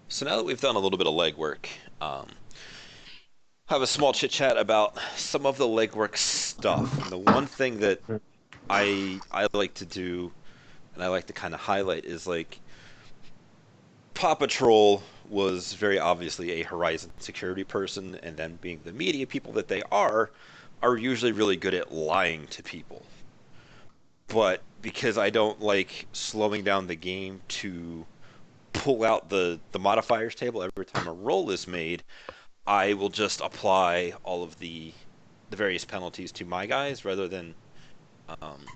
So now that we've done a little bit of legwork, have a small chit chat about some of the legwork stuff. And the one thing that I like to do and I like to kind of highlight is like Paw Patrol was very obviously a Horizon security person, and then being the media people that they are usually really good at lying to people. But because I don't like slowing down the game to pull out the modifiers table every time a roll is made, I will just apply all of the various penalties to my guys rather than um,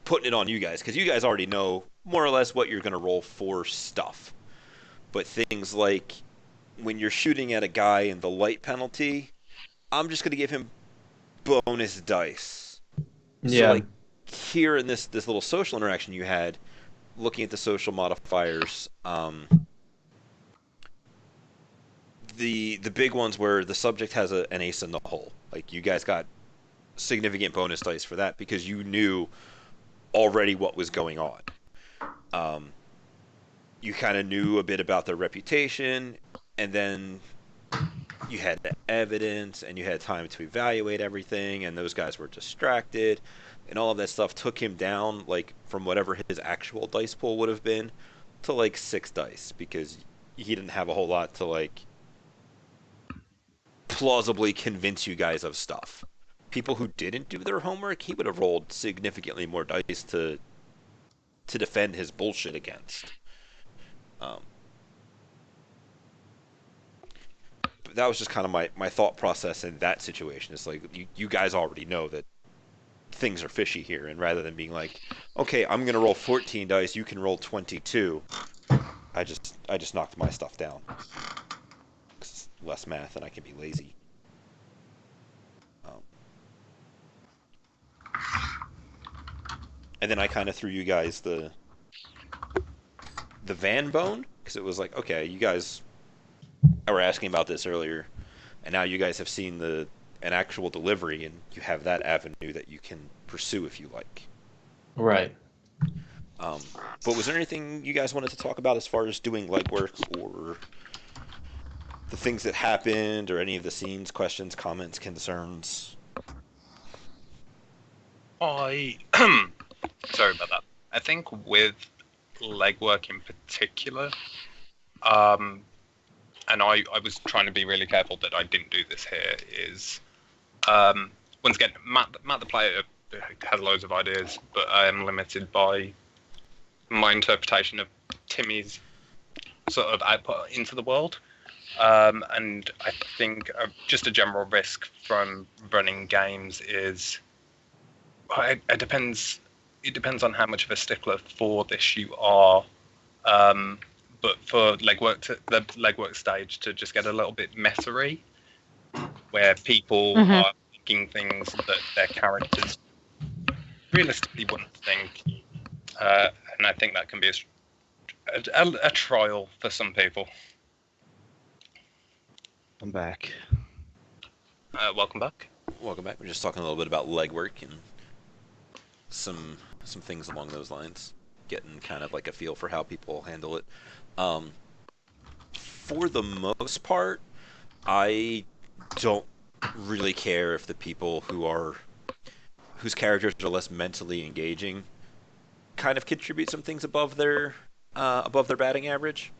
putting it on you guys because you guys already know more or less what you're going to roll for stuff. But things like when you're shooting at a guy in the light penalty, I'm just going to give him bonus dice. So Yeah. like here in this little social interaction you had, looking at the social modifiers, the big ones where the subject has an ace in the hole. Like you guys got significant bonus dice for that because you knew already what was going on. Um, you kind of knew a bit about their reputation, and then you had the evidence, and you had time to evaluate everything, and those guys were distracted, and all of that stuff took him down, like from whatever his actual dice pool would have been, to like 6 dice because he didn't have a whole lot to like plausibly convince you guys of stuff. People who didn't do their homework, he would have rolled significantly more dice to defend his bullshit against. Um, but that was just kind of my thought process in that situation. It's like you guys already know that things are fishy here, and rather than being like, okay, I'm gonna roll 14 dice, you can roll 22. I just knocked my stuff down. It's less math, and I can be lazy. Um, and then I kind of threw you guys the van bone because it was like, okay, you guys were asking about this earlier, and now you guys have seen the an actual delivery, and you have that avenue that you can pursue if you like. Right. Um, but was there anything you guys wanted to talk about as far as doing legwork or the things that happened or any of the scenes, questions, comments, concerns? I sorry about that. I think with legwork in particular, um, and I was trying to be really careful that I didn't do this here. Is once again, Matt the player has loads of ideas, but I am limited by my interpretation of Timmy's sort of output into the world. And I think just a general risk from running games is it depends. It depends on how much of a stickler for this you are. But for the legwork stage to just get a little bit messery, where people Hmm. are thinking things that their characters realistically wouldn't think, and I think that can be a trial for some people. I'm back. Welcome back. Welcome back. We're just talking a little bit about legwork and some things along those lines, getting kind of like a feel for how people handle it. Um, for the most part, I don't really care if the people whose characters are less mentally engaging kind of contribute some things above their batting average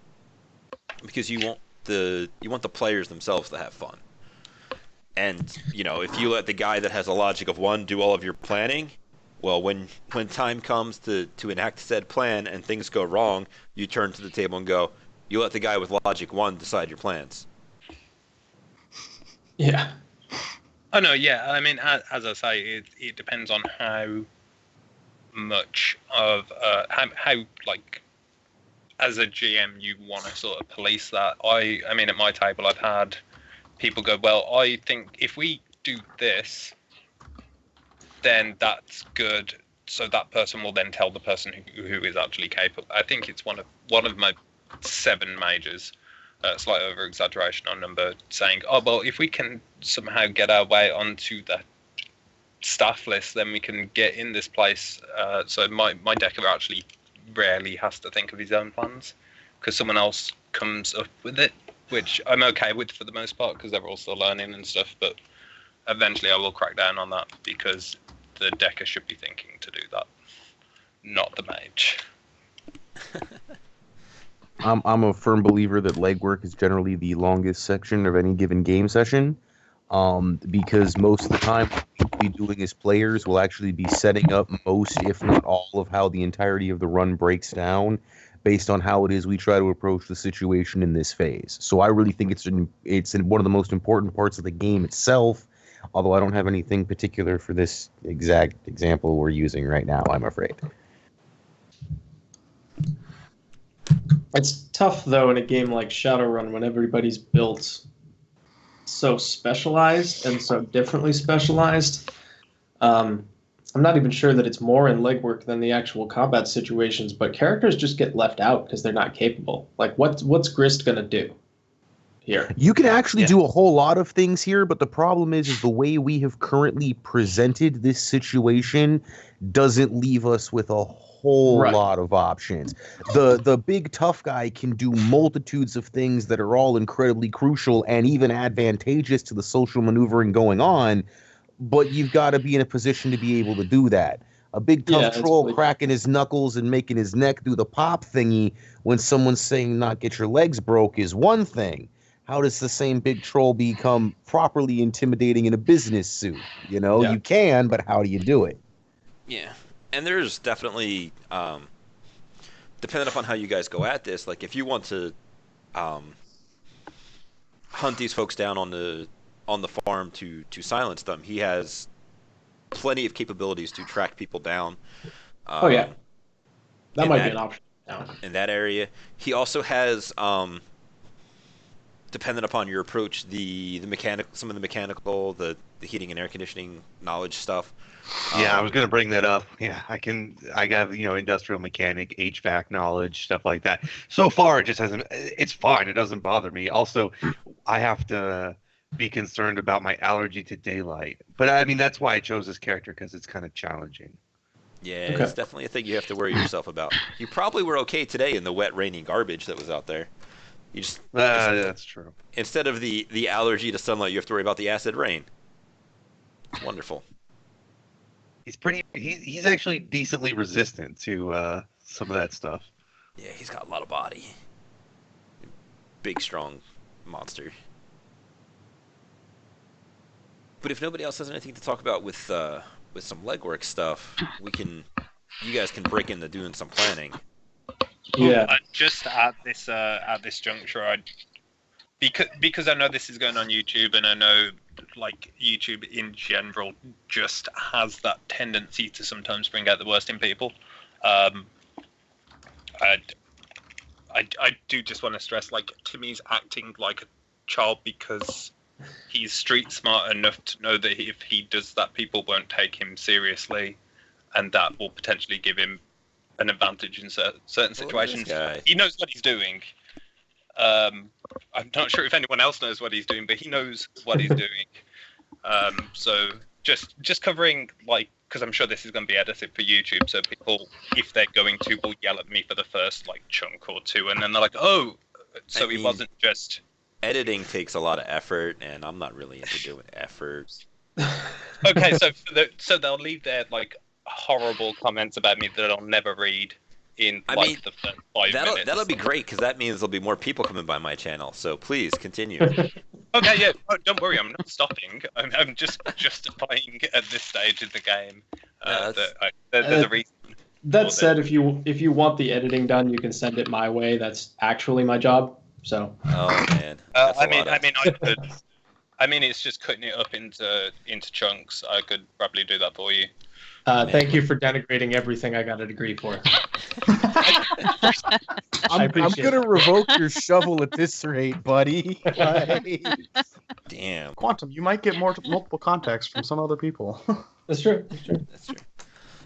because you want the players themselves to have fun. And if you let the guy that has a logic of one do all of your planning, well, when time comes to enact said plan and things go wrong, you turn to the table and go, you let the guy with logic one decide your plans. Yeah. Oh no, yeah. I mean, as I say, it depends on how much of how like as a GM you want to sort of police that. I mean, at my table, I've had people go, well, I think if we do this, then that's good. So that person will then tell the person who is actually capable. I think it's one of my 7 majors, slight over exaggeration on number, saying, oh well, if we can somehow get our way onto the staff list, then we can get in this place. So my decker actually rarely has to think of his own plans because someone else comes up with it, which I'm okay with for the most part because they're all still learning and stuff. But eventually, I will crack down on that because the Decker should be thinking to do that, not the mage. I'm a firm believer that legwork is generally the longest section of any given game session, because most of the time what we'll be doing as players will actually be setting up most, if not all, of how the entirety of the run breaks down based on how it is we try to approach the situation in this phase. So I really think it's one of the most important parts of the game itself, although I don't have anything particular for this exact example we're using right now, I'm afraid. It's tough, though, in a game like Shadowrun when everybody's built so specialized and so differently specialized. I'm not even sure that it's more in legwork than the actual combat situations, but characters just get left out because they're not capable. Like, what's Grist going to do here? You can actually do a whole lot of things here, but the problem is the way we have currently presented this situation doesn't leave us with a whole lot of options. The big tough guy can do multitudes of things that are all incredibly crucial and even advantageous to the social maneuvering going on, but you've got to be in a position to be able to do that. A big tough troll cracking his knuckles and making his neck do the pop thingy when someone's saying not get your legs broke is one thing. How does the same big troll become properly intimidating in a business suit? You know, you can, but how do you do it? Yeah. And there's definitely, depending upon how you guys go at this, like if you want to hunt these folks down on the farm to silence them, he has plenty of capabilities to track people down. That might be an option now. In that area. He also has, dependent upon your approach, some of the mechanical, the heating and air conditioning knowledge stuff. Yeah, I was going to bring that up. Yeah, I got, industrial mechanic, HVAC knowledge, stuff like that. So far, it just hasn't, it's fine. It doesn't bother me. Also, I have to be concerned about my allergy to daylight. But I mean, that's why I chose this character, because it's kind of challenging. Yeah, it's definitely a thing you have to worry yourself about. You probably were okay today in the wet, rainy garbage that was out there. You just that's true. Instead of the allergy to sunlight, you have to worry about the acid rain. It's wonderful. He's actually decently resistant to some of that stuff. Yeah, he's got a lot of body. Big, strong monster. But if nobody else has anything to talk about with some legwork stuff, you guys can break into doing some planning. Yeah. Just at this juncture, because I know this is going on YouTube, and I know like YouTube in general just has that tendency to sometimes bring out the worst in people. I do just want to stress, like, Timmy's acting like a child because he's street smart enough to know that if he does that, people won't take him seriously, and that will potentially give him an advantage in certain situations. He knows what he's doing. I'm not sure if anyone else knows what he's doing, but he knows what he's doing. So just covering, like, because I'm sure this is going to be edited for YouTube, so people, if they're going to, will yell at me for the first like chunk or two, and then they're like, "Oh, so he wasn't just." Editing takes a lot of effort, and I'm not really into doing effort. Okay, so they'll leave their like horrible comments about me that I'll never read in the first 5 minutes. That'll be great, because that means there'll be more people coming by my channel. So please continue. Okay, yeah, don't worry, I'm not stopping. I'm just justifying at this stage of the game the reason. That said, if you want the editing done, you can send it my way. That's actually my job. So. Oh man. I mean, it's just cutting it up into chunks. I could probably do that for you. Thank you for denigrating everything I got a degree for. I'm going to revoke your shovel at this rate, buddy. Damn. Quantum, you might get multiple contacts from some other people. That's true.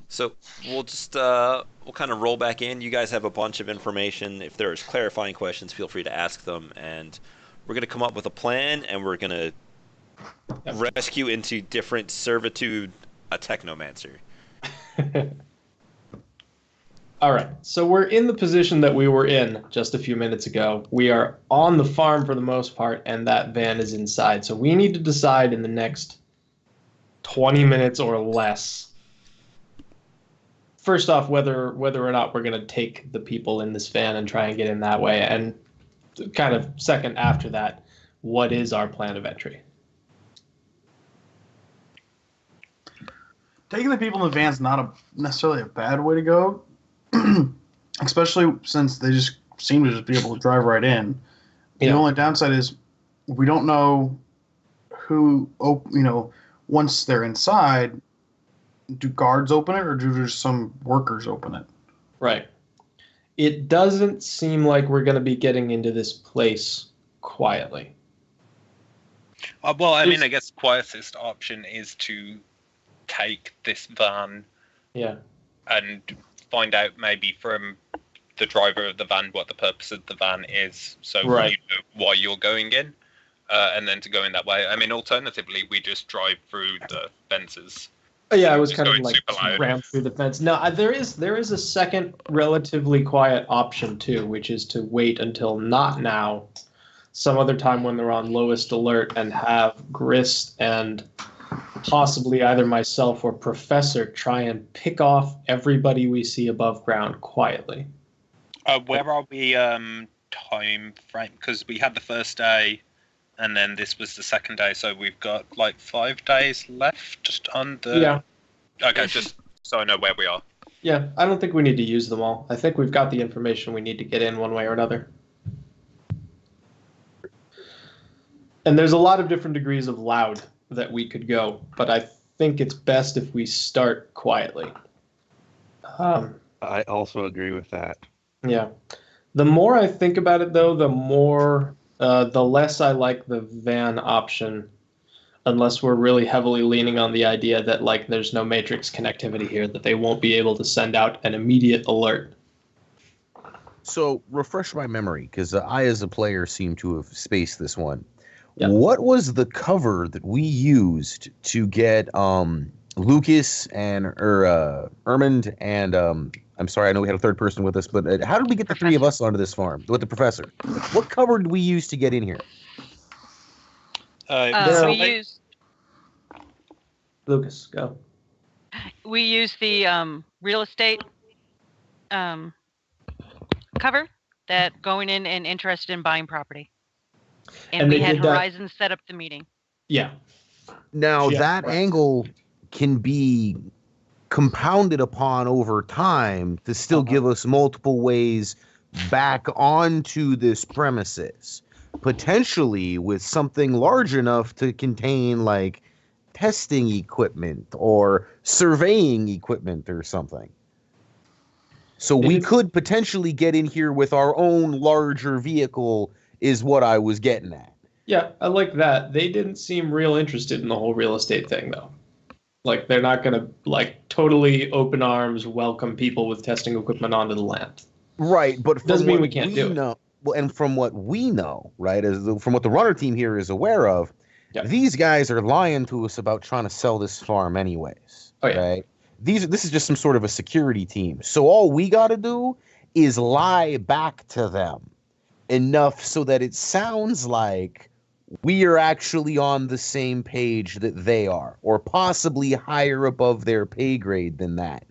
So we'll just we'll kind of roll back in. You guys have a bunch of information. If there's clarifying questions, feel free to ask them, and we're going to come up with a plan, and we're going to rescue into different servitude a technomancer. All right, so we're in the position that we were in just a few minutes ago. We are on the farm for the most part, and that van is inside. So we need to decide in the next 20 minutes or less, first off, whether or not we're going to take the people in this van and try and get in that way, and kind of second after that, what is our plan of entry? Taking the people in the van's not necessarily a bad way to go, especially since they just seem to just be able to drive right in. The only downside is we don't know who, once they're inside, do guards open it or do just some workers open it? Right. It doesn't seem like we're going to be getting into this place quietly. Well, I mean, I guess the quietest option is to take this van and find out maybe from the driver of the van what the purpose of the van is, so you know why you're going in, and then to go in that way. I mean, alternatively, we just drive through the fences. Yeah, I was kind of like ram through the fence. No, there is a second relatively quiet option too, which is to wait until not now, some other time when they're on lowest alert, and have Grist and possibly either myself or Professor try and pick off everybody we see above ground quietly. Where are we time frame? Because we had the first day, and then this was the second day, so we've got like 5 days left on the... Yeah. Okay, just so I know where we are. Yeah, I don't think we need to use them all. I think we've got the information we need to get in one way or another. And there's a lot of different degrees of loud that we could go, but I think it's best if we start quietly. I also agree with that. Yeah. The more I think about it, though, the less I like the van option, unless we're really heavily leaning on the idea that, like, there's no matrix connectivity here, that they won't be able to send out an immediate alert. So, refresh my memory, because I, as a player, seem to have spaced this one. Yeah. What was the cover that we used to get Lucas and Ermund and I'm sorry, I know we had a third person with us, but how did we get the three of us onto this farm with the professor? What cover did we use to get in here? We used Lucas, go. We used the real estate cover that going in and interested in buying property. And we had Horizon set up the meeting. Yeah. Now, that angle can be compounded upon over time to still give us multiple ways back onto this premises, potentially with something large enough to contain, like, testing equipment or surveying equipment or something. So we could potentially get in here with our own larger vehicle, is what I was getting at. Yeah, I like that. They didn't seem real interested in the whole real estate thing, though. Like, they're not going to, like, totally open arms welcome people with testing equipment onto the land. Right, but doesn't mean we can't do it. Well, and from what we know, right, from what the runner team here is aware of, these guys are lying to us about trying to sell this farm anyways. Oh, yeah. Right? This is just some sort of a security team. So all we got to do is lie back to them enough so that it sounds like we are actually on the same page that they are, or possibly higher above their pay grade than that.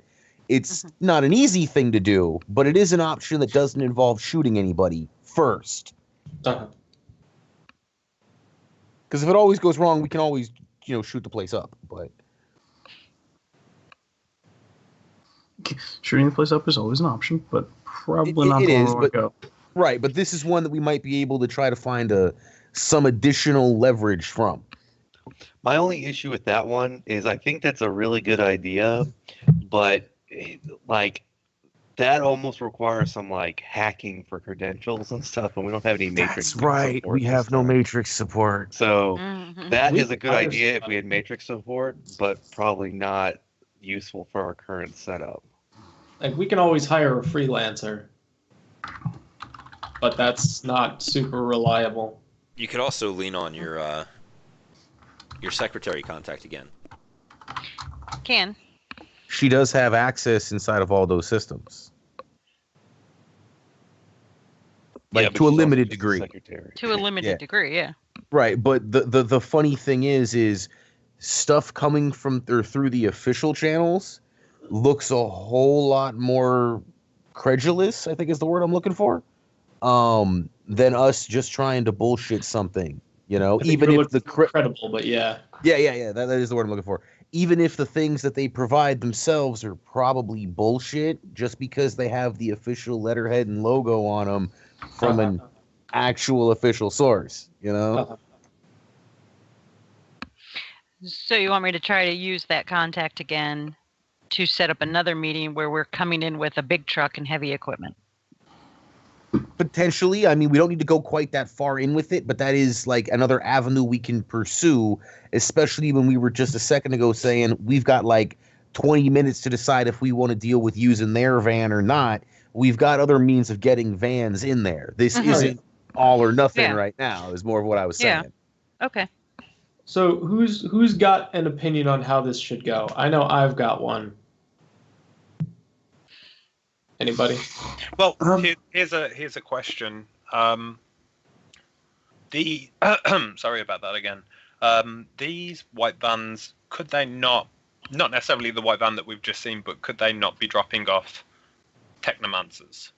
It's not an easy thing to do, but it is an option that doesn't involve shooting anybody first. Because if it always goes wrong, we can always, shoot the place up. But shooting the place up is always an option, but probably not the one we go. Right, but this is one that we might be able to try to find some additional leverage from. My only issue with that one is I think that's a really good idea, but like that almost requires some like hacking for credentials and stuff, and we don't have any matrix. That's right. We have no matrix support. So that is a good idea if we had matrix support, but probably not useful for our current setup. Like, we can always hire a freelancer, but that's not super reliable. You could also lean on your secretary contact again. Can. She does have access inside of all those systems. like to a limited degree. To a limited degree, yeah. Right, but the funny thing is stuff coming from or through the official channels looks a whole lot more credulous, I think is the word I'm looking for, than us just trying to bullshit something, you know, even if the credible, but yeah. Yeah, that is the word I'm looking for. Even if the things that they provide themselves are probably bullshit, just because they have the official letterhead and logo on them from an actual official source, you know? So you want me to try to use that contact again to set up another meeting where we're coming in with a big truck and heavy equipment? Potentially. I mean, we don't need to go quite that far in with it, but that is like another avenue we can pursue, especially when we were just a second ago saying we've got like 20 minutes to decide if we want to deal with using their van or not. We've got other means of getting vans in there. This isn't all or nothing right now, is more of what I was saying. Yeah. Okay. So who's got an opinion on how this should go? I know I've got one. Anybody? Well, here's a question. The sorry about that again. These white vans, could they not necessarily the white van that we've just seen, but could they not be dropping off technomancers?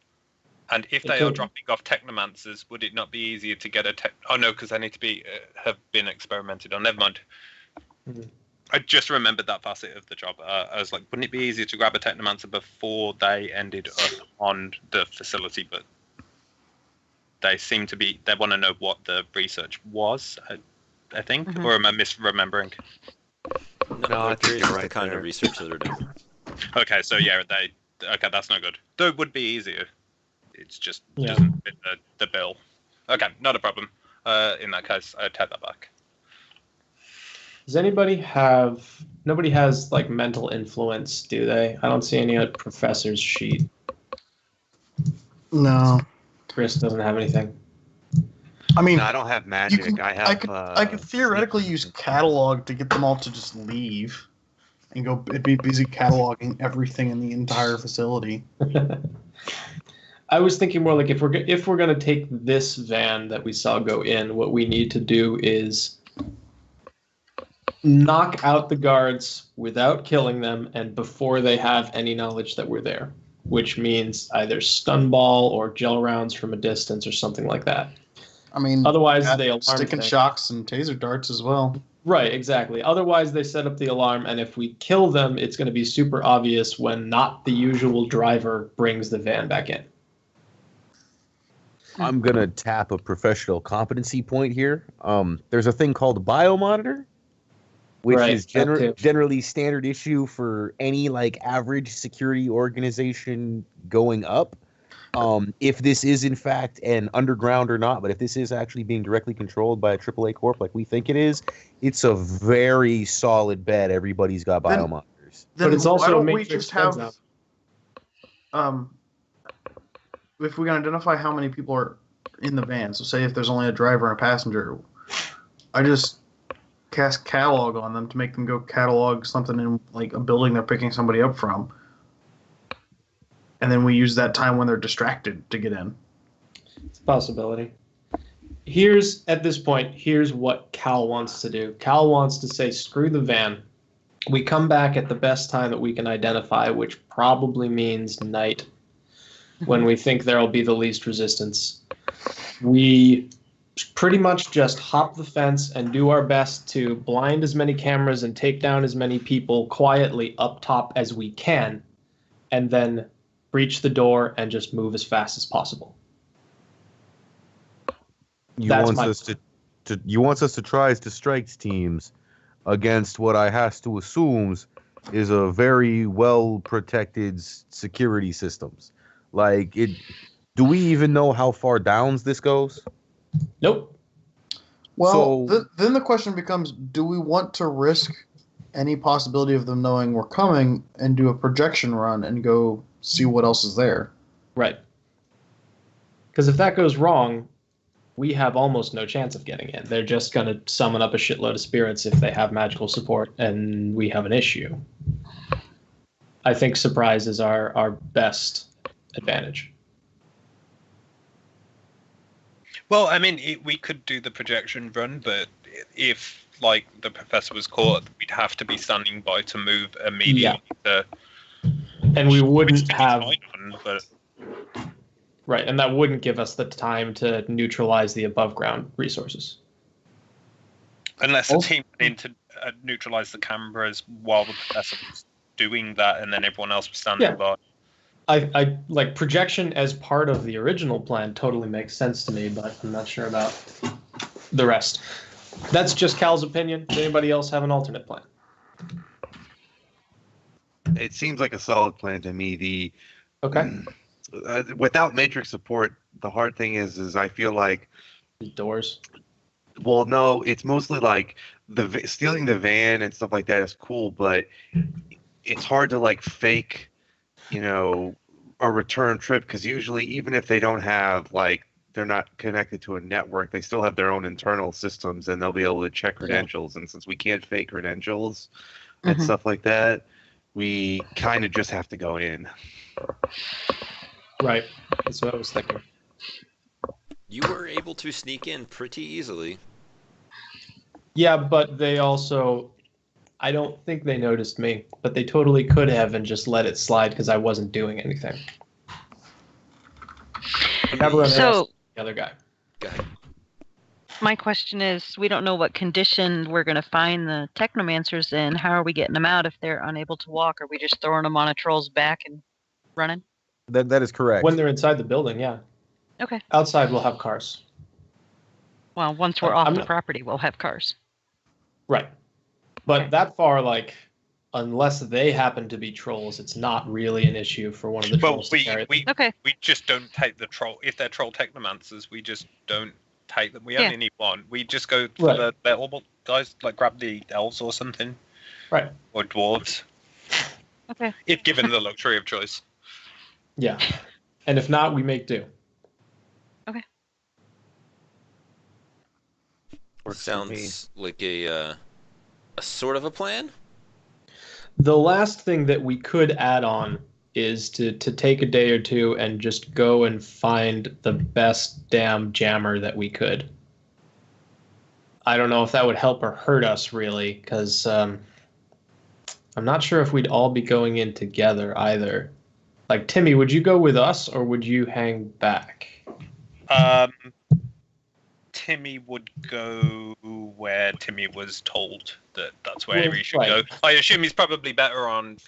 And if they are dropping off technomancers, would it not be easier to get a Oh no, because they need to be have been experimented on. Never mind. Mm-hmm. I just remembered that facet of the job. I was like, wouldn't it be easier to grab a technomancer before they ended up on the facility? But they seem to be. They want to know what the research was. I think, or am I misremembering? No, I think it's the kind of research that they're doing. Okay, so yeah, okay, that's no good. Though it would be easier. It's just doesn't fit the bill. Okay, not a problem. In that case, I take that back. Does anybody have... Nobody has, like, mental influence, do they? I don't see any on Professor's sheet. No. Chris doesn't have anything. I mean... No, I don't have magic. I could theoretically use catalog to get them all to just leave. And go be busy cataloging everything in the entire facility. I was thinking more like if we're going to take this van that we saw go in, what we need to do is knock out the guards without killing them and before they have any knowledge that we're there, which means either stun ball or gel rounds from a distance or something like that. I mean, otherwise they alarm stick and shocks and taser darts as well. Right, exactly. Otherwise they set up the alarm, and if we kill them, it's going to be super obvious when not the usual driver brings the van back in. I'm going to tap a professional competency point here. There's a thing called biomonitor, which is generally standard issue for any like average security organization going up. If this is in fact an underground or not, but if this is actually being directly controlled by a AAA corp like we think it is, it's a very solid bet everybody's got biomonitors. But it's also why don't we just have if we can identify how many people are in the van, so say if there's only a driver and a passenger, I just cast catalog on them to make them go catalog something in like a building they're picking somebody up from. And then we use that time when they're distracted to get in. It's a possibility. At this point, here's what Cal wants to do. Cal wants to say, screw the van. We come back at the best time that we can identify, which probably means night, when we think there'll be the least resistance. We pretty much just hop the fence and do our best to blind as many cameras and take down as many people quietly up top as we can, and then breach the door and just move as fast as possible. You want us to try to strike teams against what I has to assume is a very well protected security systems. Like it. Do we even know how far downs this goes? Nope. Well, then the question becomes: do we want to risk any possibility of them knowing we're coming and do a projection run and go see what else is there? Right. Because if that goes wrong, we have almost no chance of getting in. They're just going to summon up a shitload of spirits if they have magical support, and we have an issue. I think surprise is our best advantage. Well, I mean, we could do the projection run, but if like the professor was caught, we'd have to be standing by to move immediately. And we wouldn't have but right, and that wouldn't give us the time to neutralize the above ground resources. unless the team went in to neutralize the cameras while the professor was doing that, and then everyone else was standing by. I like projection as part of the original plan totally makes sense to me, but I'm not sure about the rest. That's just Cal's opinion. Does anybody else have an alternate plan? It seems like a solid plan to me. Okay. Without matrix support, the hard thing is I feel like doors. Well, no, it's mostly like stealing the van and stuff like that is cool, but it's hard to like fake, a return trip, because usually even if they don't have they're not connected to a network, they still have their own internal systems and they'll be able to check credentials. And since we can't fake credentials and stuff like that, we kind of just have to go in. Right. That's what I was thinking. You were able to sneak in pretty easily. Yeah, but they also, I don't think they noticed me, but they totally could have and just let it slide because I wasn't doing anything. So, the other guy. Go ahead. My question is, we don't know what condition we're going to find the technomancers in. How are we getting them out if they're unable to walk? Are we just throwing them on a troll's back and running? That is correct. When they're inside the building, yeah. Okay. Outside, we'll have cars. Well, once we're off the property, we'll have cars. Right. But that far, unless they happen to be trolls, it's not really an issue for one of the trolls to carry. We just don't take the troll. If they're troll technomancers, we just don't take them. We only need one. We just go for the elf guys, grab the elves or something. Right. Or dwarves. Okay. If given the luxury of choice. Yeah. And if not, we make do. Okay. Sounds like a sort of a plan. The last thing that we could add on is to take a day or two and just go and find the best damn jammer that we could. I don't know if that would help or hurt us, really, because I'm not sure if we'd all be going in together either. Timmy, would you go with us or would you hang back? Timmy would go where Timmy was told that's where he should go. I assume he's probably better on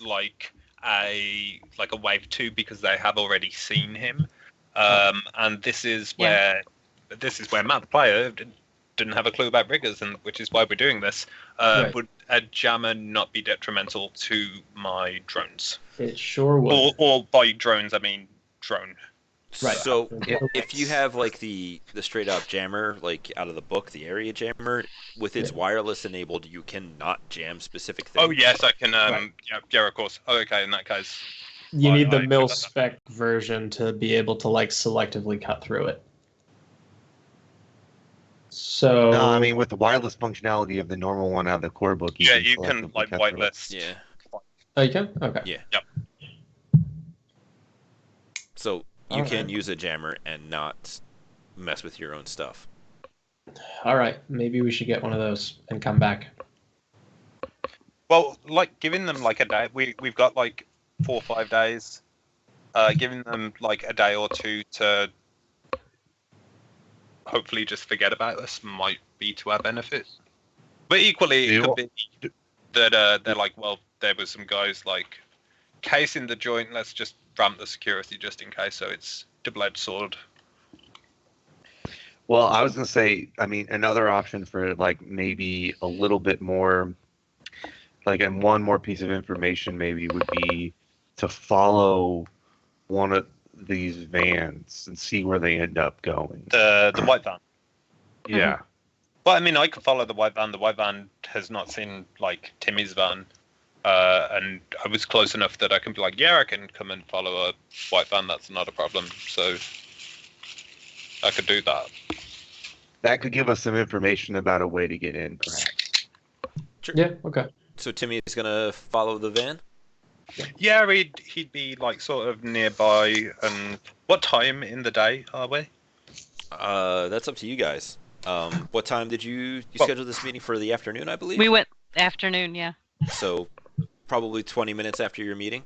a wave 2 because they have already seen him. And this is where Matt the player didn't have a clue about riggers, and which is why we're doing this. Would a jammer not be detrimental to my drones? It sure would. Or by drones, I mean drone. Right. So if you have the straight up jammer, out of the book, the area jammer, with its wireless enabled, you cannot jam specific things. Oh yes, I can. Yeah, of course. Oh, okay, in that case, you need the mil spec version to be able to selectively cut through it. So no, I mean with the wireless functionality of the normal one out of the core book. You can whitelist. Yeah. Oh, you can. Okay. Yeah. Yep. So you can use a jammer and not mess with your own stuff. All right, maybe we should get one of those and come back. Well, giving them a day. We've got 4 or 5 days. Giving them a day or two to hopefully just forget about this might be to our benefit. But equally, it could be that they're well, there was some guys case in the joint. Let's just ramp the security just in case. So it's double-edged sword. Well, I was going to say, I mean, another option for maybe a little bit more, and one more piece of information maybe would be to follow one of these vans and see where they end up going. The white van. Yeah. Well, I mean, I could follow the white van. The white van has not seen Timmy's van. And I was close enough that I can be I can come and follow a white van. That's not a problem. So I could do that. That could give us some information about a way to get in, perhaps. Sure. Yeah, okay. So Timmy is going to follow the van? Yeah, he'd be sort of nearby. And what time in the day are we? That's up to you guys. What time did you Well- schedule this meeting for? The afternoon, I believe. We went afternoon, yeah. So probably 20 minutes after your meeting,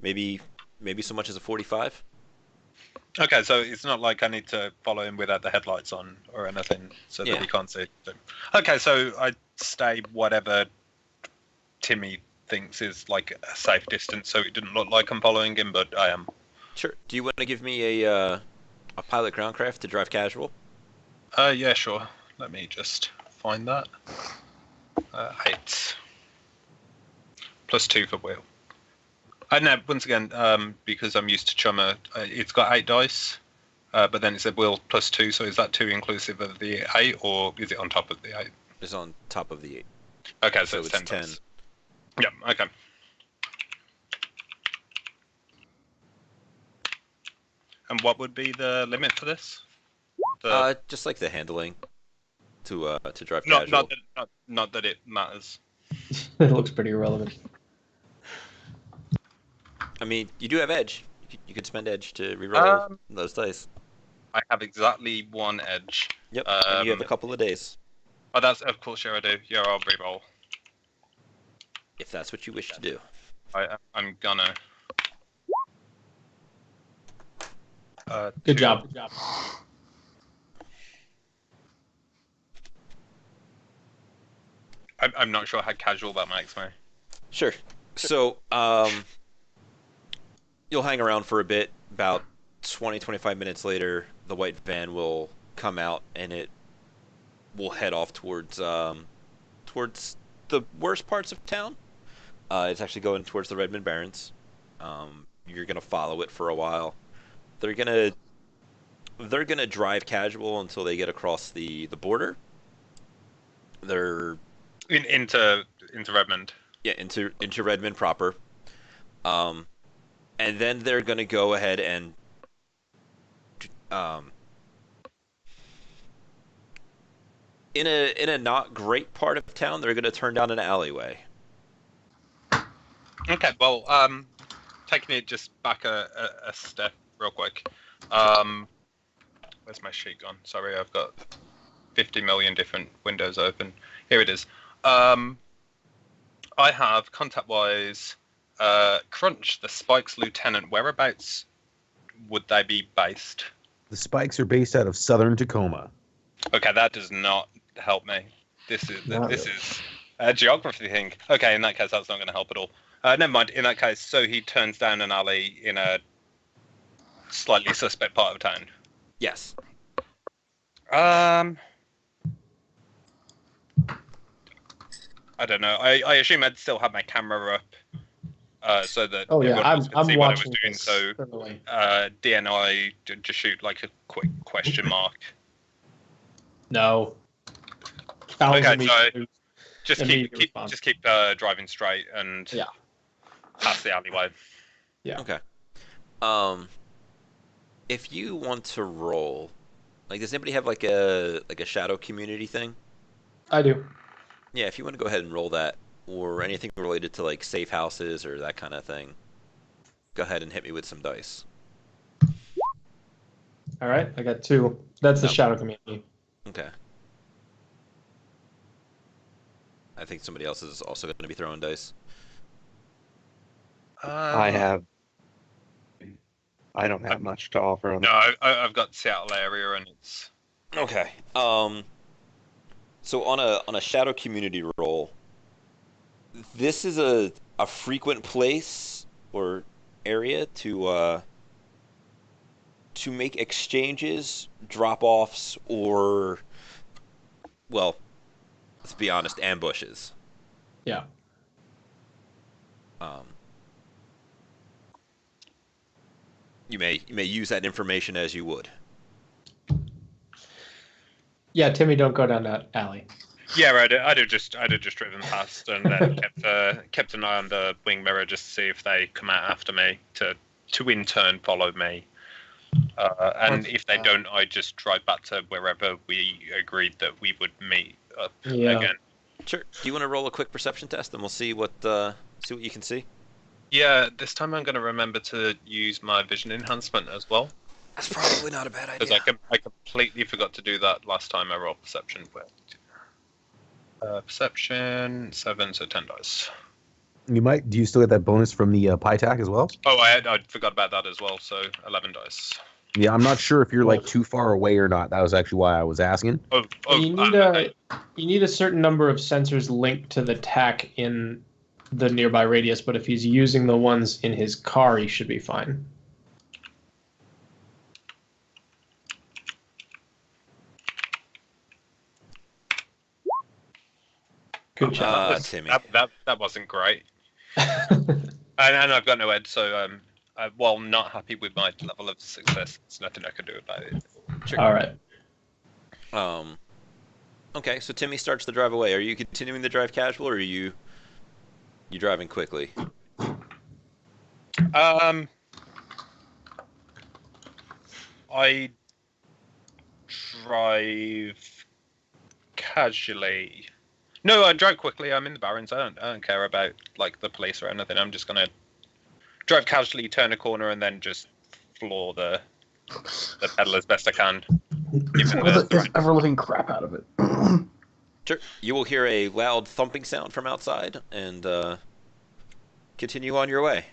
maybe so much as a 45. Okay, so it's not like I need to follow him without the headlights on or anything, so Yeah. that he can't see. Okay, so I stay whatever Timmy thinks is like a safe distance, so it didn't look like I'm following him, but I am. Sure. Do you want to give me a pilot groundcraft to drive casual? Yeah, sure. Let me just find that. 8 +2 for wheel. No, once again, because I'm used to Chummer, it's got 8 dice, but then it said wheel +2, so is that 2 inclusive of the 8, or is it on top of the 8? Is on top of the 8. Okay, So it's it's 10 10. dice. Yeah, okay. And what would be the limit for this? Just like the handling to drive not, casual. not that it matters. It looks pretty irrelevant. I mean, you do have edge. You could spend edge to reroll those dice. I have exactly 1 edge. Yep. And you have a couple of days, Oh, that's of course, yeah, I do. Yeah, I'll reroll. if that's what you wish to do. I'm gonna. Good 2. job. Good job. I'm not sure how casual that makes me. Sure. So, you'll hang around for a bit. About 20, 25 minutes later, the white van will come out, and it will head off towards the worst parts of town. It's actually going towards the Redmond Barrens. You're gonna follow it for a while. They're gonna drive casual until they get across the border. They're Into Redmond. into Redmond proper. And then they're gonna go ahead and in a not great part of town, they're gonna turn down an alleyway. Okay, well, taking it just back a step real quick. Where's my sheet gone? Sorry, I've got 50 million different windows open. Here it is. I have contact-wise, Crunch, the Spikes Lieutenant. Whereabouts would they be based? The Spikes are based out of southern Tacoma. Okay, that does not help me. This Not is really. a geography thing. Okay, in that case, that's not going to help at all. Never mind. In that case, so he turns down an alley in a slightly suspect part of town. Yes. I don't know. I assume I'd still have my camera up, so that Oh yeah, everyone else could I'm see what I was watching doing. this. So Certainly. DNI just shoot like a quick question mark. No. Thousand Okay, meters. so just Immediate keep response. just keep driving straight and Yeah. past the alleyway. Yeah. Okay. If you want to roll, like, does anybody have like a shadow community thing? I do. Yeah, if you want to go ahead and roll that, or anything related to like safe houses or that kind of thing, go ahead and hit me with some dice. All right, I got 2. That's the No. shadow community. Okay. I think somebody else is also going to be throwing dice. I don't have much to offer on No, I've got Seattle area, and it's Okay. So on a shadow community roll, this is a frequent place or area to make exchanges, drop-offs, or, well, let's be honest, ambushes. Yeah. You may use that information as you would. Yeah, Timmy, don't go down that alley. yeah. I'd have just driven past and then kept an eye on the wing mirror just to see if they come out after me to in turn follow me. And if they don't, I just drive back to wherever we agreed that we would meet up Yeah. again. Sure. Do you want to roll a quick perception test, and we'll see what you can see? Yeah, this time I'm going to remember to use my vision enhancement as well. That's probably not a bad Because idea. I completely forgot to do that last time I rolled perception. Perception 7, so 10 dice. You might. Do you still get that bonus from the PyTac as well? Oh, I forgot about that as well. So 11 dice. Yeah, I'm not sure if you're like too far away or not. That was actually why I was asking. You need a certain number of sensors linked to the TAC in the nearby radius, but if he's using the ones in his car, he should be fine. Good job. Timmy. That wasn't great. and I've got no ed, so while not happy with my level of success, there's nothing I can do about it. Sure. All right. Okay, so Timmy starts the drive away. Are you continuing the drive casual, or are you driving quickly? I drive casually. No, I drive quickly. I'm in the Barrens. I don't care about like the police or anything. I'm just gonna drive casually, turn a corner, and then just floor the pedal as best I can. With the ever-living crap out of it. Sure. You will hear a loud thumping sound from outside, and continue on your way.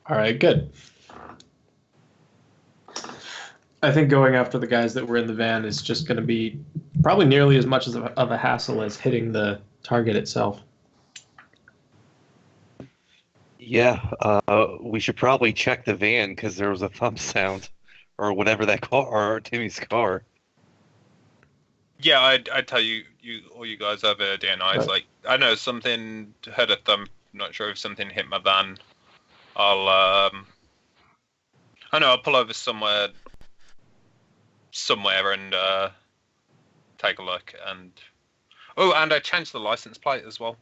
All right, good. I think going after the guys that were in the van is just going to be probably nearly as much of a hassle as hitting the target itself. Yeah, we should probably check the van because there was a thump sound, or whatever that car, or Timmy's car. Yeah, I'd tell you all you guys over DNIs. Right. Like, I know something heard a thump. Not sure if something hit my van. I'll pull over somewhere and take a look. And I changed the license plate as well.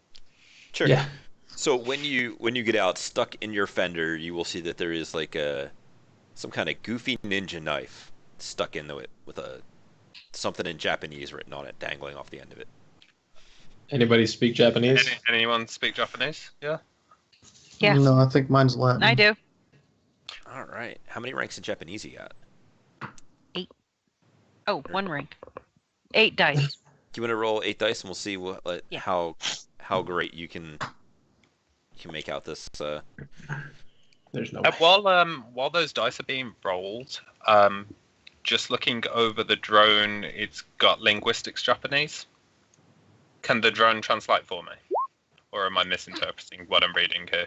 Sure. Yeah. So when you get out, stuck in your fender, you will see that there is like some kind of goofy ninja knife stuck into it with something in Japanese written on it, dangling off the end of it. Anybody speak Japanese? Anyone speak Japanese? Yeah. Yeah. No, I think mine's Latin. I do. All right. How many ranks in Japanese you got? 8. Oh, 1 rank. 8 dice. Do you want to roll 8 dice, and we'll see Yeah. how great you can make out this. There's no way. While those dice are being rolled, just looking over the drone, it's got linguistics Japanese. Can the drone translate for me, or am I misinterpreting what I'm reading here?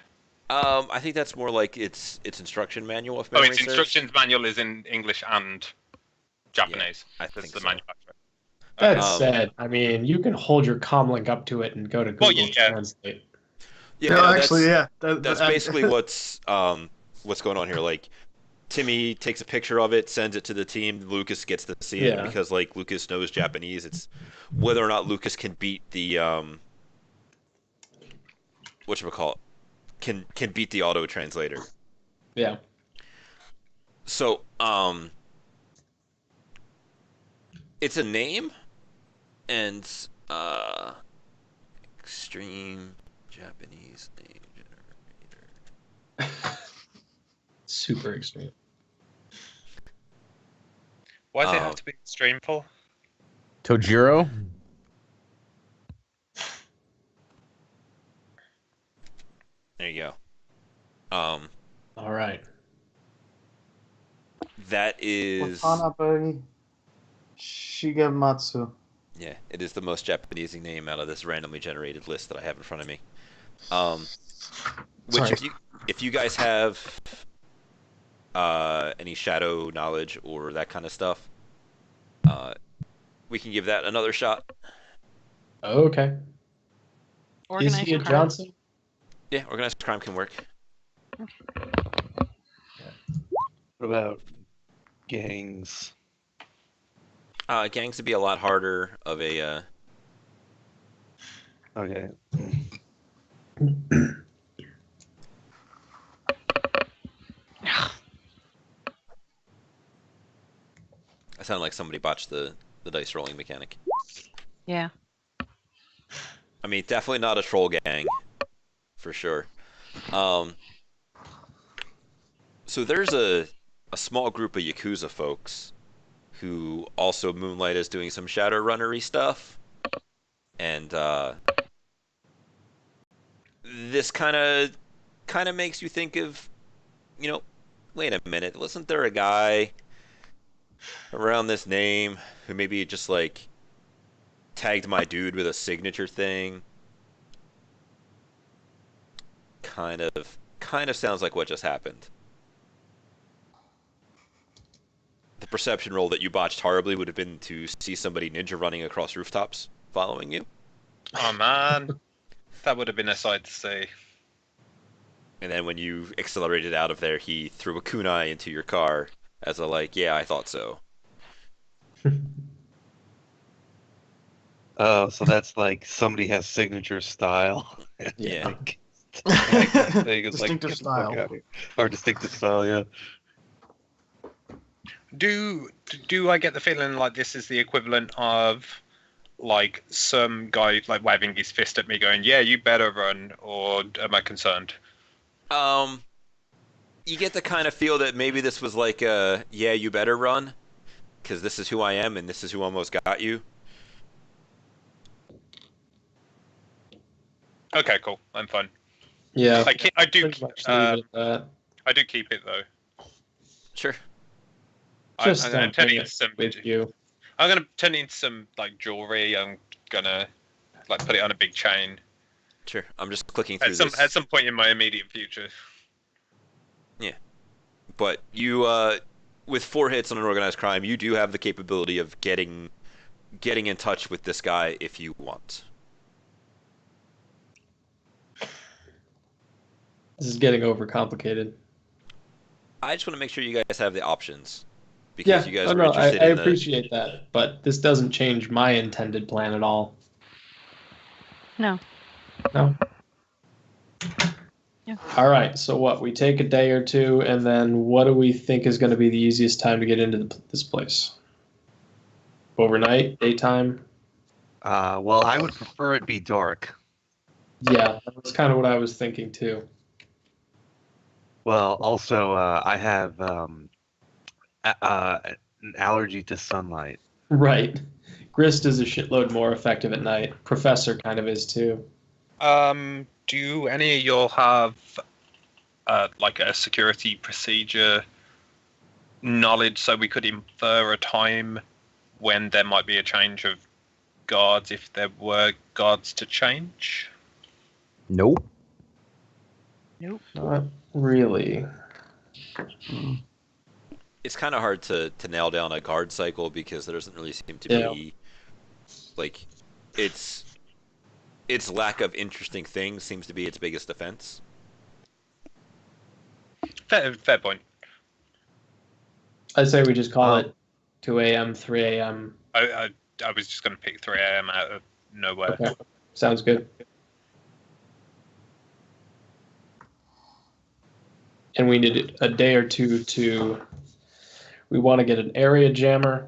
I think that's more like its instruction manual. If Oh, memory its serves. instructions manual is in English and Japanese. I That's think the so. manufacturer. That Um, said, I mean, you can hold your comm link up to it and go to Google yeah. Translate. Yeah, No, that's- actually, yeah. That's basically what's going on here. Like, Timmy takes a picture of it, sends it to the team. Lucas gets to see it Yeah. because like Lucas knows Japanese. It's whether or not Lucas can beat the whatchamacallit, can beat the auto translator. Yeah. So it's a name, and extreme Japanese name generator. Super extreme. Why does it have to be extreme for? Tojiro? There you go. All right. That is Watanabe Shigematsu. yeah, it is the most Japanese name out of this randomly generated list that I have in front of me. Which Sorry. if you guys have any shadow knowledge or that kind of stuff, we can give that another shot. Okay. Organized Is he a crime. Johnson? Yeah, organized crime can work. What about gangs? Gangs would be a lot harder of a. Okay. I sound like somebody botched the dice rolling mechanic. Yeah. I mean, definitely not a troll gang, for sure. So there's a small group of Yakuza folks who also moonlight as doing some Shadowrunnery stuff, and this kind of makes you think of, wait a minute, wasn't there a guy around this name who maybe just like tagged my dude with a signature thing? Kind of sounds like what just happened. The perception roll that you botched horribly would have been to see somebody ninja running across rooftops following you. Oh man, that would have been a sight to see. And then when you accelerated out of there, he threw a kunai into your car as a like, yeah, I thought so. Oh, so that's like somebody has signature style. Yeah. Like, that thing is like, Distinctive get the fuck style. out here. Or distinctive style, yeah. Do I get the feeling like this is the equivalent of like some guy like waving his fist at me going, yeah, you better run, or am I concerned? You get the kind of feel that maybe this was like a, yeah, you better run, because this is who I am and this is who almost got you. Okay, cool. I'm fine. Yeah. I do. Pretty much leave it at that. I do keep it though. Sure. Just I'm gonna turn it into some. with you. I'm gonna turn it into some like jewelry. I'm gonna like put it on a big chain Sure. I'm just clicking through this. at some point in my immediate future. But you, with 4 hits on an organized crime, you do have the capability of getting in touch with this guy if you want. This is getting overcomplicated. I just want to make sure you guys have the options. Because you guys are I interested in appreciate that, but this doesn't change my intended plan at all. No. No. Yeah. All right. So what? We take a day or two, and then what do we think is going to be the easiest time to get into this place? Overnight, daytime. Well, I would prefer it be dark. Yeah, that's kind of what I was thinking too. Well, also, I have an allergy to sunlight. Right. Grist is a shitload more effective at night. Professor kind of is too. Do any of y'all have like a security procedure knowledge so we could infer a time when there might be a change of guards if there were guards to change? Nope. Not really. It's kind of hard to nail down a guard cycle because there doesn't really seem to be like its lack of interesting things seems to be its biggest offense. Fair point. I'd say we just call it 2 a.m., 3 a.m. I was just going to pick 3 a.m. out of nowhere. Okay. Sounds good. And we need a day or two to. We want to get an area jammer.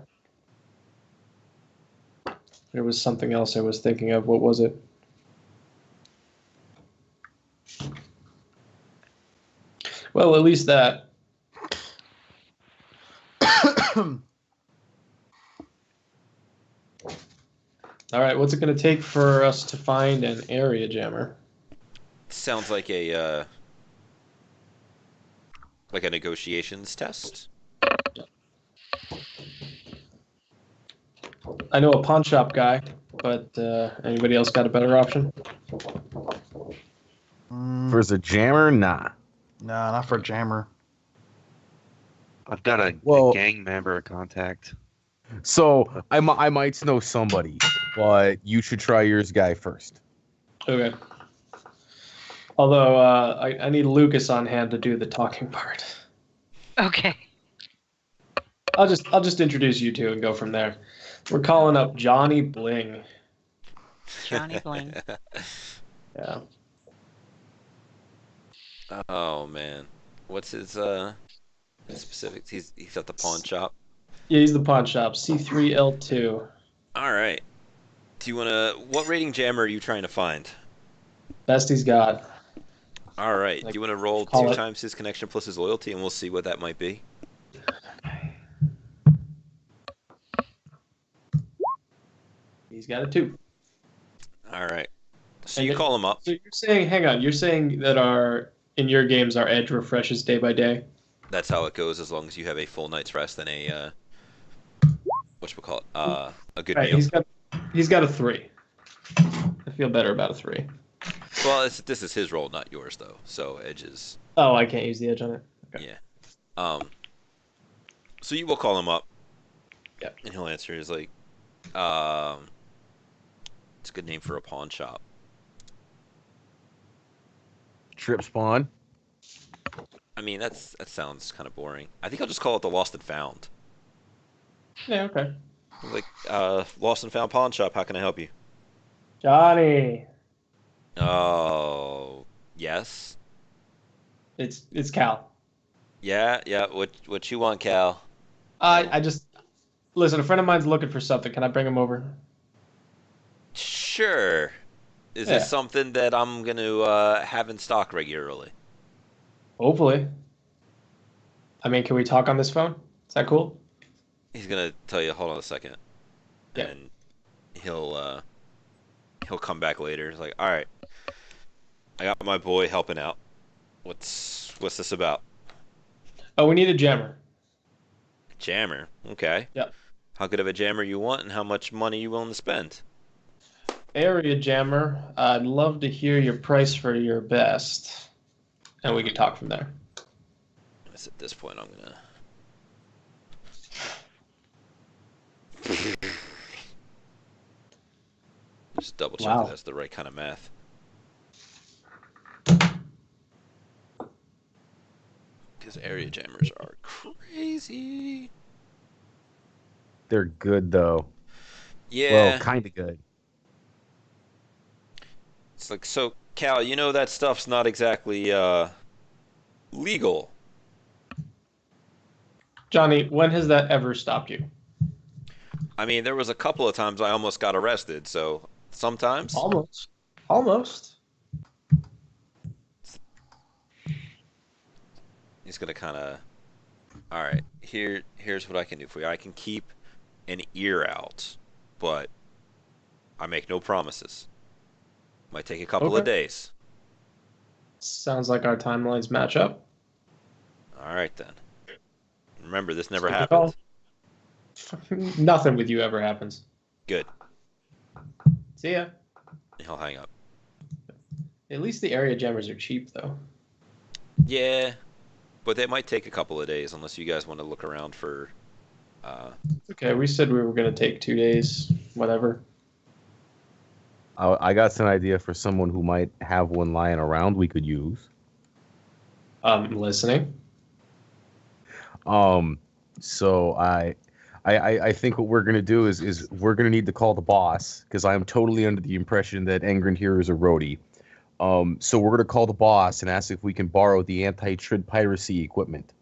There was something else I was thinking of. What was it? Well, at least that. All right, what's it going to take for us to find an area jammer? Sounds like a negotiations test. I know a pawn shop guy, but anybody else got a better option? For a jammer, nah. Nah, not for a jammer. I've got a Well- gang member contact. So I might know somebody, but you should try yours guy first. Okay. Although I need Lucas on hand to do the talking part. Okay. I'll just introduce you two and go from there. We're calling up Johnny Bling. Johnny Bling. Yeah. Oh man, what's his specifics? He's at the pawn shop. Yeah, he's the pawn shop. C3L2. All right. Do you wanna? What rating jammer are you trying to find? Best he's got. All right. Do Like, you want to roll call 2 it. times his connection plus his loyalty, and we'll see what that might be? He's got a 2. All right. So And you then- call him up. So you're saying, hang on, you're saying that in your games our edge refreshes day by day. That's how it goes, as long as you have a full night's rest and a whatchamacallit, a good Right, meal. he's got a 3. I feel better about a 3. Well, this is his role, not yours, though. So Edge is. Oh, I can't use the edge on it. Okay. Yeah. So you will call him up. Yep. And he'll answer. He's like, it's a good name for a pawn shop. Trip spawn. I mean, that sounds kind of boring. I think I'll just call it the Lost and Found. Yeah, okay. Like, Lost and Found pawn shop. How can I help you? Johnny. Oh, yes. It's Cal. Yeah. What you want, Cal? I just listen. A friend of mine's looking for something. Can I bring him over? Sure. Is Yeah. this something that I'm gonna have in stock regularly? Hopefully. I mean, can we talk on this phone? Is that cool? He's gonna tell you. Hold on a second. Yeah. And he'll come back later. He's like, all right, I got my boy helping out. What's this about? Oh, we need a jammer. Jammer. Okay. Yep. How good of a jammer you want, and how much money you willing to spend? Area jammer. I'd love to hear your price for your best, and we can talk from there. I guess at this point, I'm gonna. Just double check Wow. that that's the right kind of math. Because area jammers are crazy. They're good though. Yeah. Well, kind of good. It's like, so, Cal, you know that stuff's not exactly legal. Johnny, when has that ever stopped you? I mean, there was a couple of times I almost got arrested, so sometimes. Almost. Almost. He's gonna kind of. All right, here's what I can do for you. I can keep an ear out, but I make no promises. Might take a couple of Okay. days. Sounds like our timelines match up. All right then. Remember, this never Good happened. call. Nothing with you ever happens. Good. See ya. He'll hang up. At least the area jammers are cheap, though. Yeah, but they might take a couple of days unless you guys want to look around for. Okay, we said we were going to take 2 days, whatever. I got some idea for someone who might have one lying around we could use. Listening. So I think what we're gonna do is we're gonna need to call the boss because I am totally under the impression that Engren here is a roadie. So we're gonna call the boss and ask if we can borrow the anti-trid piracy equipment.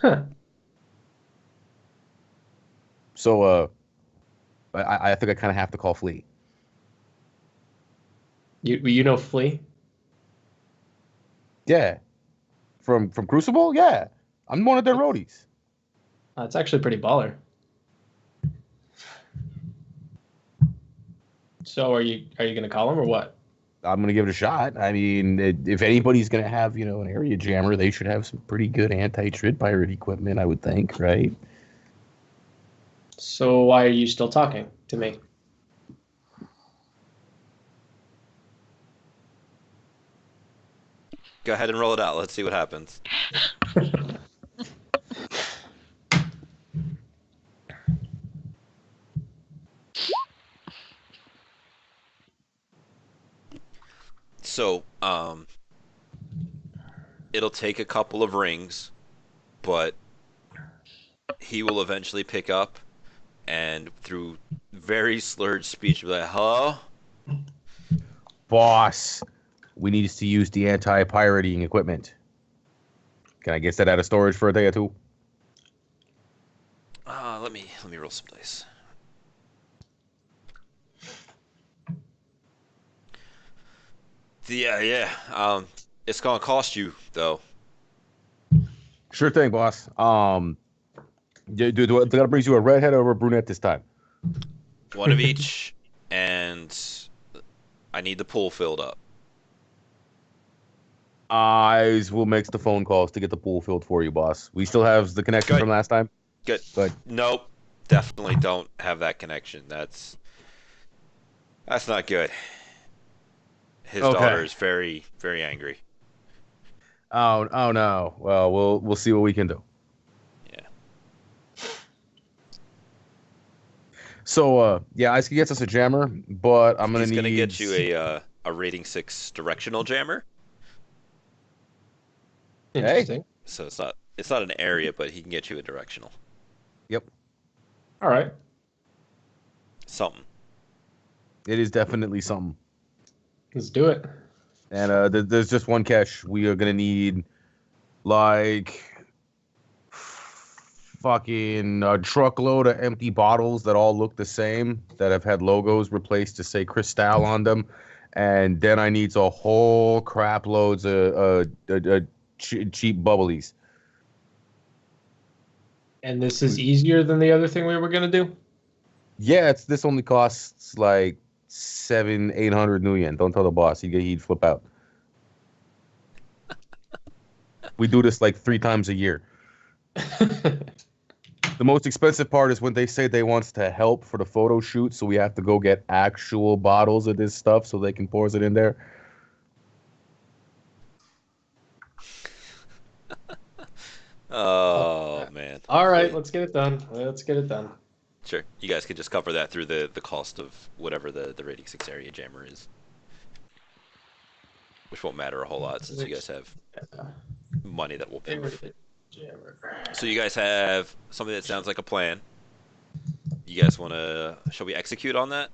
Huh. So I think I kind of have to call Flea. You know Flea? Yeah, from Crucible. Yeah, I'm one of their roadies. It's actually pretty baller. So are you going to call him or what? I'm gonna give it a shot. I mean, if anybody's gonna have an area jammer, they should have some pretty good anti-trid pirate equipment, I would think, right? So why are you still talking to me? Go ahead and roll it out. Let's see what happens. So, it'll take a couple of rings, but he will eventually pick up and through very slurred speech be like, hello? Boss, we need to use the anti-pirating equipment. Can I get that out of storage for a day or two? Let me roll some dice. Yeah. It's gonna cost you though. Sure thing, boss. Do I gotta bring you a redhead or a brunette this time? One of each, and I need the pool filled up. I will make the phone calls to get the pool filled for you, boss. We still have the connection Good. from last time. Good. Good. Nope. Definitely don't have that connection. That's not good. His Okay. daughter is very, very angry. Oh no. Well, we'll see what we can do. Yeah. So yeah, Ice gets us a jammer, but I'm gonna He's need. gonna get you a rating 6 directional jammer. Interesting. So it's not an area, but he can get you a directional. Yep. All right. Something. It is definitely something. Let's do it. And there's just one catch. We are gonna need like fucking a truckload of empty bottles that all look the same that have had logos replaced to say Cristal on them, and then I need a whole crap loads of cheap bubblies. And this is easier than the other thing we were gonna do. Yeah, this only costs like 700-800 new yen. Don't tell the boss. He'd flip out. We do this like 3 times a year. The most expensive part is when they say they want to help for the photo shoot, so we have to go get actual bottles of this stuff so they can pour it in there. Oh man. All right, let's get it done. Let's get it done. Sure. You guys could just cover that through the cost of whatever the rating 6 area jammer is. Which won't matter a whole lot since you guys have money that will pay. So you guys have something that sounds like a plan. You guys shall we execute on that?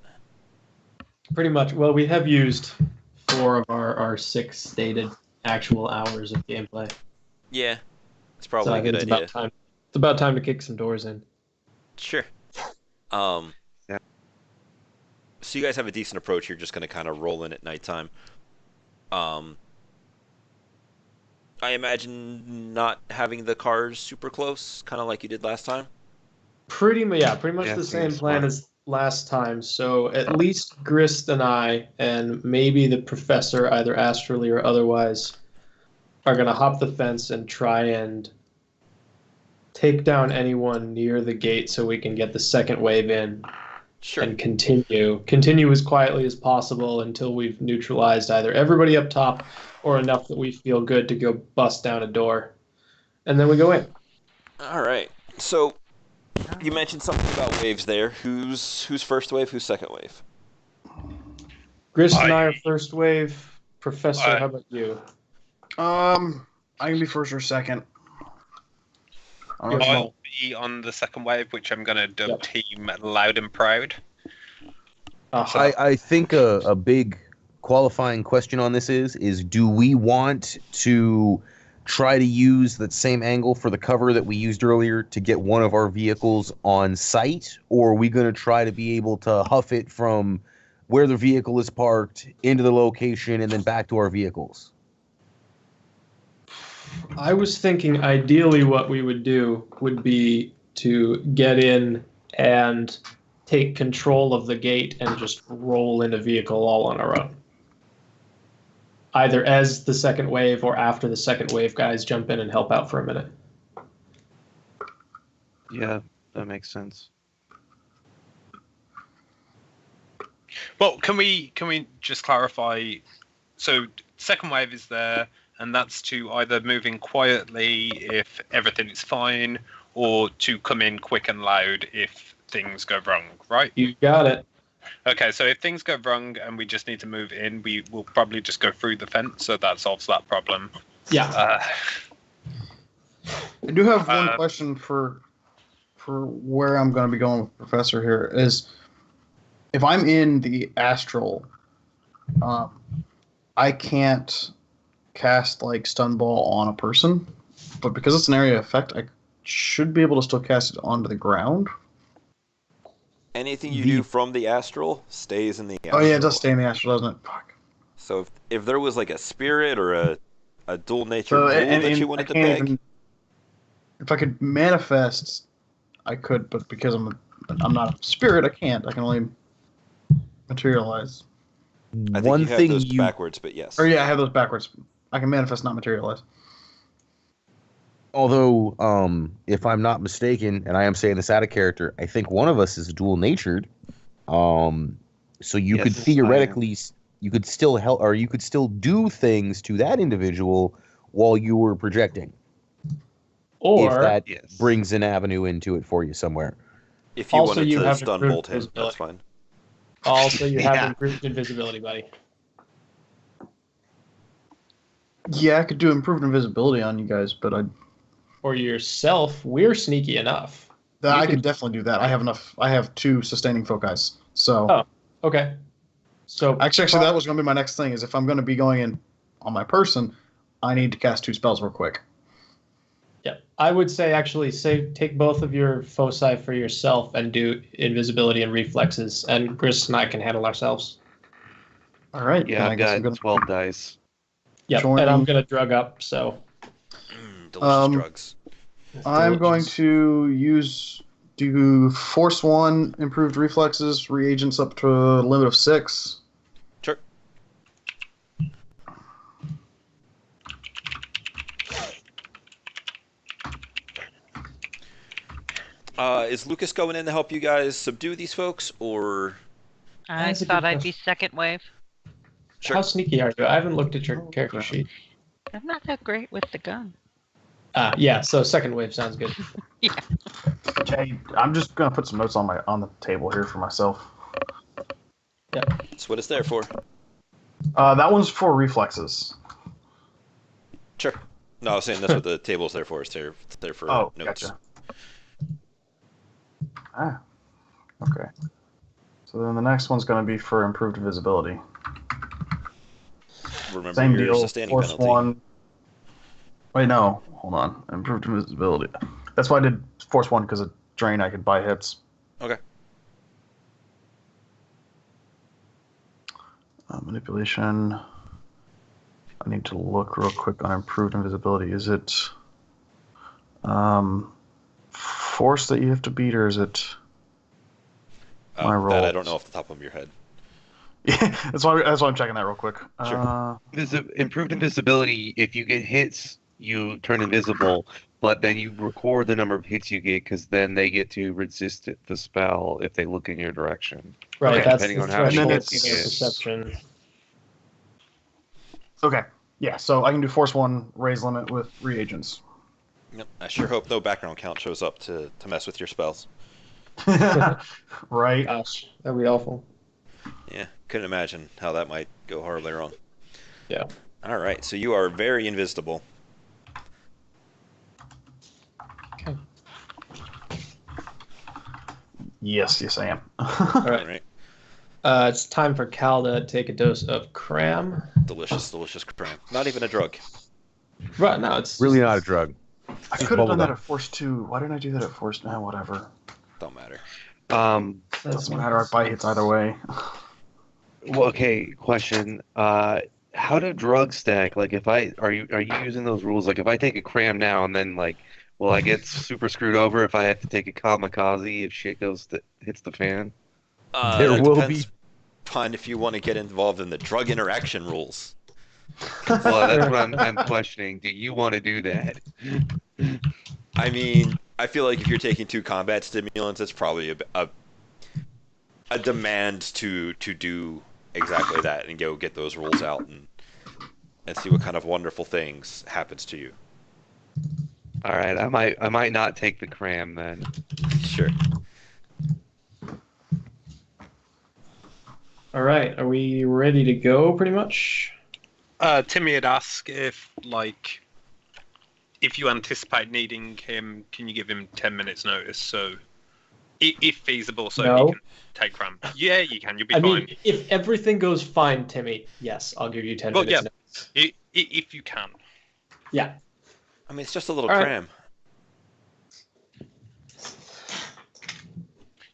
Pretty much. Well, we have used 4 of our 6 stated actual hours of gameplay. Yeah. It's So probably I a think good idea. it's about time to kick some doors in. Sure. Yeah. So you guys have a decent approach. You're just going to kind of roll in at nighttime. I imagine not having the cars super close, kind of like you did last time. Pretty much Yeah, the I same think it's plan smart. as last time. So at least Grist and I, and maybe the professor, either astrally or otherwise, are going to hop the fence and try and take down anyone near the gate so we can get the second wave in Sure. and continue as quietly as possible until we've neutralized either everybody up top or enough that we feel good to go bust down a door, and then we go in. All right. So you mentioned something about waves there. Who's first wave? Who's second wave? Grist and I are first wave. Professor, how about you? I can be first or second. I'll be on the second wave, which I'm going to dub Team Loud and Proud. I think a big qualifying question on this is do we want to try to use that same angle for the cover that we used earlier to get one of our vehicles on site, or are we going to try to be able to huff it from where the vehicle is parked into the location and then back to our vehicles? I was thinking ideally what we would do would be to get in and take control of the gate and just roll in a vehicle all on our own. Either as the second wave or after the second wave guys jump in and help out for a minute. Yeah, that makes sense. Well, can we just clarify? So second wave is there, and that's to either move in quietly if everything is fine, or to come in quick and loud if things go wrong, right? You got it. Okay, so if things go wrong and we just need to move in, we will probably just go through the fence, so that solves that problem. Yeah. I do have one question for where I'm going to be going with Professor here is if I'm in the astral, I can't cast like stun ball on a person, but because it's an area effect, I should be able to still cast it onto the ground. Anything you do from the astral stays in the astral. Oh yeah, it does stay in the astral, doesn't it? Fuck. So if there was like a spirit or a dual natured So rule and, that and you I wanted to can't beg, even. If I could manifest, I could, but because I'm not a spirit, I can't. I can only materialize. I think One you have thing those you backwards, but yes. Or yeah, I have those backwards. I can manifest, not materialize. Although, if I'm not mistaken, and I am saying this out of character, I think one of us is dual natured. So you could Yes, I am. theoretically, you could still help, or you could still do things to that individual while you were projecting. If Or that Yes. brings an avenue into it for you somewhere. If you also wanted you to have stun improved bolt him, that's invisibility. fine. Also, you have Yeah. improved invisibility, buddy. Yeah, I could do improved invisibility on you guys, but For yourself, we're sneaky enough. I could- could definitely do that. I have enough. I have 2 sustaining foci. So Oh. Okay. So actually, that was going to be my next thing. Is if I'm going to be going in on my person, I need to cast 2 spells real quick. yeah, I would say actually take both of your foci for yourself and do invisibility and reflexes, and Chris and I can handle ourselves. All right. Yeah, then I I've guess I'm got gonna 12 dice. Yep, Join- and I'm gonna drug up. So Delicious drugs. I'm going to do force 1, improved reflexes, reagents up to a limit of 6. Sure. Is Lucas going in to help you guys subdue these folks, or I That's a thought good I'd be second wave. Sure. How sneaky are you? I haven't looked at your character Okay. sheet. I'm not that great with the gun. Yeah. So second wave sounds good. Okay, I'm just gonna put some notes on the table here for myself. that's what it's there for? That one's for reflexes. Sure. No, I was saying that's what the table's there for. It's there for Oh, notes. gotcha. Ah, okay. So then the next one's gonna be for improved visibility. Remember Same your deal. sustaining Force penalty. 1. Wait, no. Hold on. Improved invisibility. That's why I did force 1 because of drain. I could buy hits. Okay. Manipulation. I need to look real quick on improved invisibility. Is it force that you have to beat, or is it? My That I don't rolls. know off the top of your head. Yeah, that's why I'm checking that real quick. Sure. Improved invisibility, if you get hits, you turn invisible, but then you record the number of hits you get because then they get to resist the spell if they look in your direction. Right. Okay, That's depending the on how many threshold hits for you get. perception. Okay. Yeah, so I can do force 1, raise limit with reagents. Yep. I sure hope no background count shows up to mess with your spells. Right. Gosh, that'd be awful. Yeah, couldn't imagine how that might go horribly wrong. Yeah. All right, so you are very invisible. Okay. Yes, I am. All right. All right. It's time for Cal to take a dose of cram. Delicious cram. Not even a drug. Right. No, it's Really not a drug. I could have done that at force 2. Why didn't I do that at force? Nah, whatever. Don't matter. Doesn't matter. I buy hits either way. Well, okay, question. How do drugs stack? Like, if are you using those rules? Like, if I take a cram now and then will I get super screwed over if I have to take a kamikaze if shit hits the fan? There That will depends be. upon if you want to get involved in the drug interaction rules. Well, that's what I'm questioning. Do you want to do that? I mean, I feel like if you're taking 2 combat stimulants, it's probably a demand to do exactly that and go get those rules out and see what kind of wonderful things happens to you. All right, I might not take the cram then. Sure. all right. Are we ready to go? Pretty much. Timmy had asked if you anticipate needing him, can you give him 10 minutes notice? So, if feasible, so No. he can take cram. Yeah, you can. You'll be I fine. mean, if everything goes fine, Timmy, yes, I'll give you 10 Well, minutes. yeah. Notice. If you can. Yeah. I mean, it's just a little All right. cram.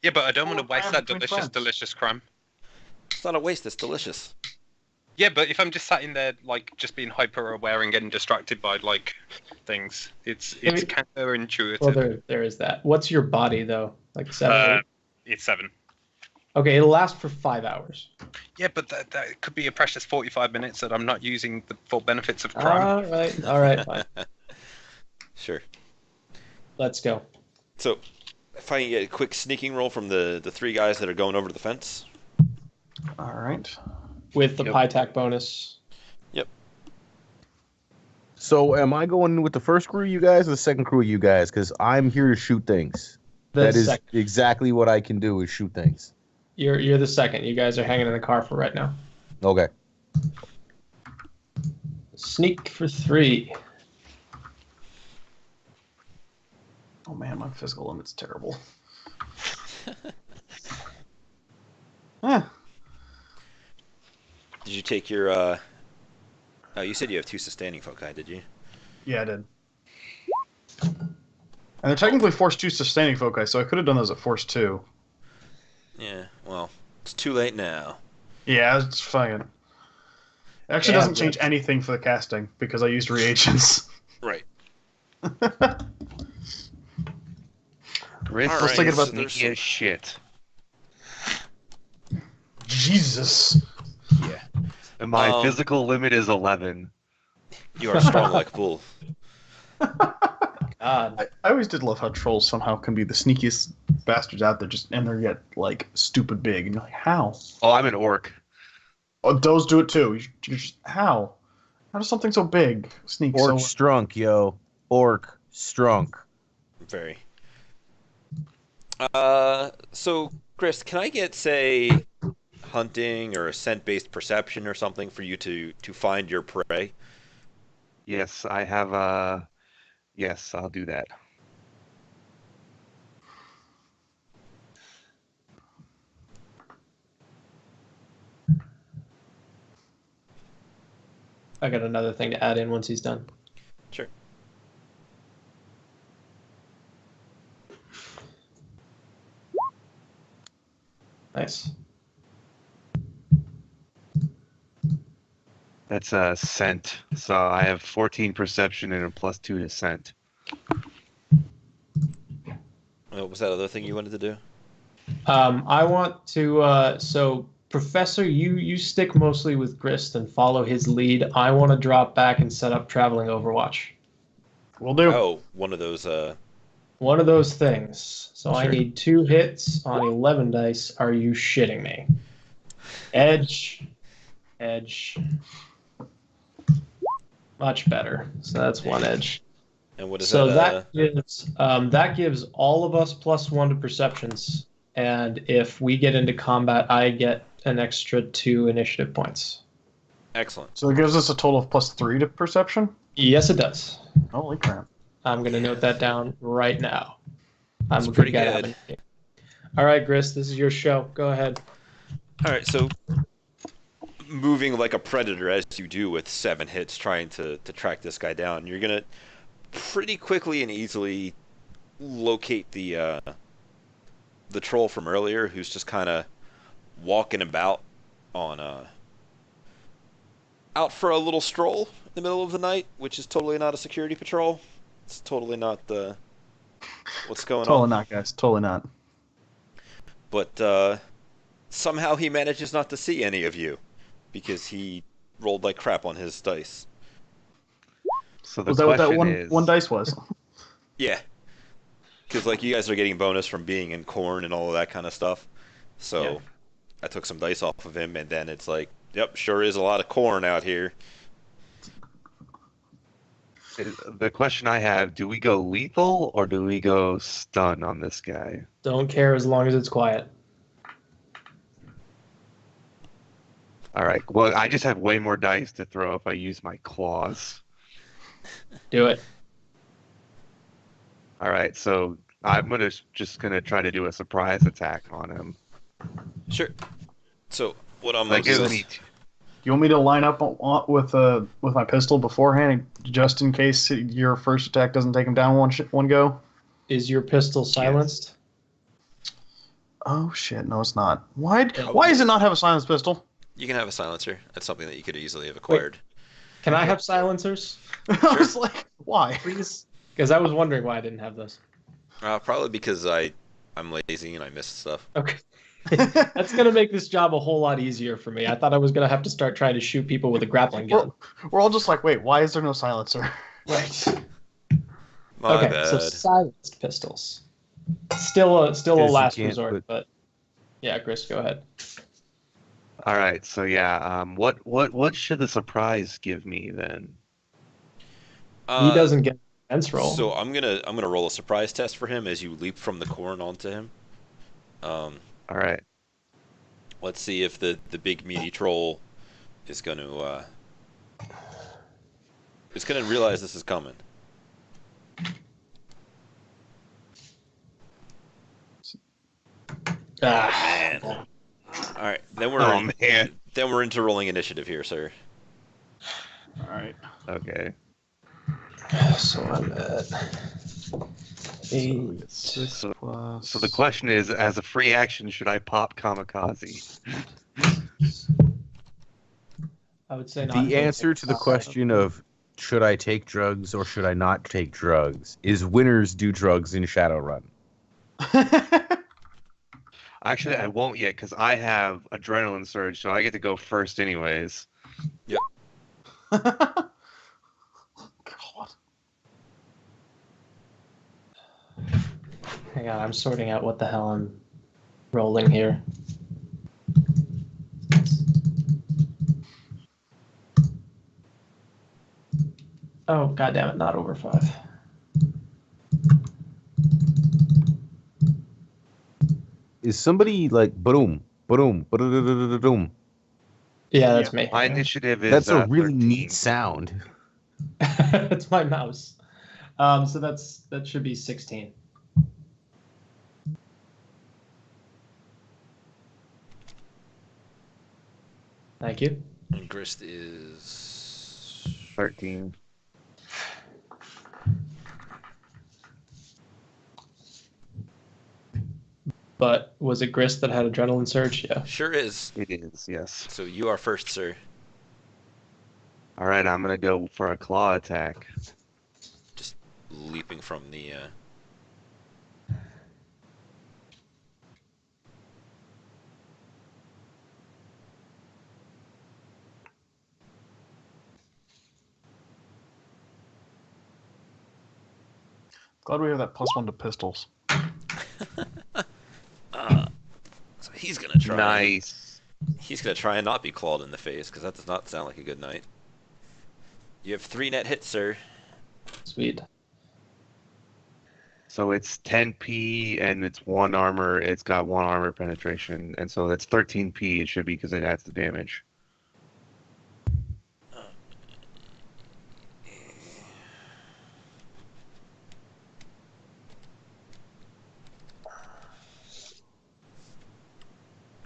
Yeah, but I don't want to Well, waste cram that between friends. delicious cram. It's not a waste. It's delicious. Yeah, but if I'm just sat in there, like, just being hyper aware and getting distracted by, like, things, it's I mean- counterintuitive. Well, there is that. What's your body though? Like 7, 8? It's 7. Okay, it'll last for 5 hours. Yeah, but that could be a precious 45 minutes that I'm not using the full benefits of crime. All right, fine. Sure. Let's go. So, if I can get a quick sneaking roll from the 3 guys that are going over to the fence. All right. With the PyTac bonus. So am I going with the first crew, you guys, or the second crew, you guys? Because I'm here to shoot things. That is exactly what I can do, is shoot things. You're the second. You guys are hanging in the car for right now. Okay. Sneak for 3. Oh man, my physical limit's terrible. Did you take your? Oh, you said you have 2 sustaining foci, did you? Yeah, I did. And they're technically Force 2 sustaining foci, so I could have done those at Force 2. Yeah. Well, it's too late now. Yeah, it's fine. It actually doesn't change anything for the casting because I used reagents. Right. Risk All was right, thinking so about sneaky as shit. Jesus. Yeah. And my physical limit is 11. You are strong like bull. God. I always did love how trolls somehow can be the sneakiest bastards out there, and they're yet like stupid big, and you're like, how? Oh, I'm an orc. Oh, those do it too. You're just, how? How does something so big sneak Orc so? strunk, yo. Orc strunk. Very. So Chris, can I get, say, hunting or a scent-based perception or something for you to find your prey? Yes, I have. Yes, I'll do that. I got another thing to add in once he's done. Sure. Nice. That's a scent. So I have 14 perception and a +2 to scent. What was that other thing you wanted to do? I want to. So, Professor, you stick mostly with Grist and follow his lead. I want to drop back and set up traveling Overwatch. Will do. Oh, one of those. One of those things. So I Sure. need 2 hits on 11 dice. Are you shitting me? Edge. Much better. So that's 1 edge. And what is So that? that gives all of us +1 to perceptions, and if we get into combat, I get an extra 2 initiative points. Excellent. So it gives us a total of +3 to perception. Yes, it does. Holy crap! I'm going to note that down right now. I'm That's a pretty good guy. good. All right, Gris, this is your show. Go ahead. All right, so moving like a predator as you do with 7 hits, trying to track this guy down, you're gonna pretty quickly and easily locate the troll from earlier, who's just kind of walking about on out for a little stroll in the middle of the night, which is totally not a security patrol. It's totally not the what's going Totally on. not, guys. Totally not. But somehow he manages not to see any of you because he rolled like crap on his dice. So the Was that what that question is, one dice was? Yeah, because like you guys are getting bonus from being in corn and all of that kind of stuff. So Yeah. I took some dice off of him, and then it's like, yep, sure is a lot of corn out here. the question I have: do we go lethal or do we go stun on this guy? Don't care as long as it's quiet. All right. Well, I just have way more dice to throw if I use my claws. Do it. All right. So I'm just gonna try to do a surprise attack on him. Sure. So what I'm That gonna do gives is, me. You want me to line up with my pistol beforehand, just in case your first attack doesn't take him down one go? Is your pistol silenced? Oh shit! No, it's not. Why does it not have a silenced pistol? You can have a silencer. That's something that you could easily have acquired. Can I have silencers, I was like, why? please? Because I was wondering why I didn't have those. Probably because I'm lazy and I miss stuff. Okay. That's going to make this job a whole lot easier for me. I thought I was going to have to start trying to shoot people with a grappling gun. We're all just like, wait, why is there no silencer? Right. My Okay, bad. so silenced pistols. Still a 'Cause you last can't resort, put- but yeah, Chris, go ahead. All right, so yeah, what should the surprise give me then? He doesn't get a defense roll. So I'm gonna roll a surprise test for him as you leap from the corn onto him. All right. Let's see if the big meaty troll is gonna realize this is coming. Man. All right, then Oh man. we're into rolling initiative here, sir. All right. Okay. So I'm at 8. 6 plus. So the question is, as a free action, should I pop kamikaze? I would say not. The answer to the question of should I take drugs or should I not take drugs is winners do drugs in Shadowrun. Actually, I won't yet because I have adrenaline surge, so I get to go first anyways. God. Hang on, I'm sorting out what the hell I'm rolling here. Oh, goddammit, not over 5. Is somebody like boom, boom, boom? Yeah, that's me. My initiative is That's a really 13. neat sound. That's my mouse. So that should be 16. Thank you. And Grist is 13. But was it Grist that had adrenaline surge? Yeah. sure is. It is, yes. So you are first, sir. All right, I'm gonna go for a claw attack. Just leaping from the. Glad we have that +1 to pistols. So he's gonna try. Nice. He's gonna try and not be clawed in the face because that does not sound like a good night. You have 3 net hits, sir. Sweet. So it's 10p and it's 1 armor. It's got 1 armor penetration, and so that's 13p. It should be because it adds the damage.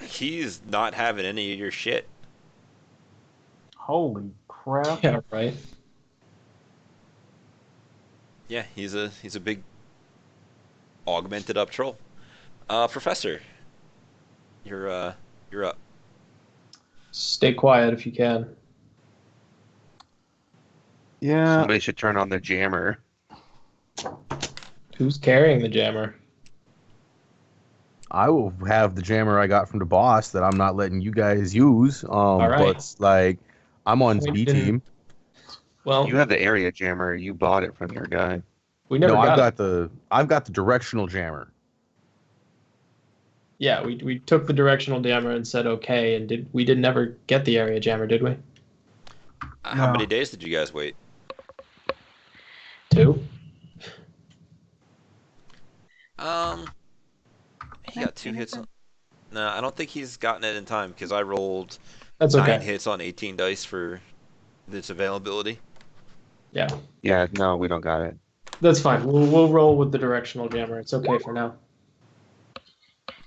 He's not having any of your shit. Holy crap. Yeah, right. Yeah, he's a big augmented up troll. Professor, you're up. Stay quiet if you can. Yeah. Somebody should turn on the jammer. Who's carrying the jammer? I will have the jammer I got from the boss that I'm not letting you guys use. right. But like I'm on We B didn't- team. Well, You have the area jammer. You bought it from your guy. we never No, got I've got the directional jammer. Yeah, we took the directional jammer and said okay, and we did never get the area jammer, did we? How No. many days did you guys wait? 2? He got 2 hits. No, I don't think he's gotten it in time because I rolled That's 9 okay. hits on 18 dice for this availability. Yeah, Yeah, no, we don't got it. that's fine. We'll roll with the directional jammer. It's okay for now.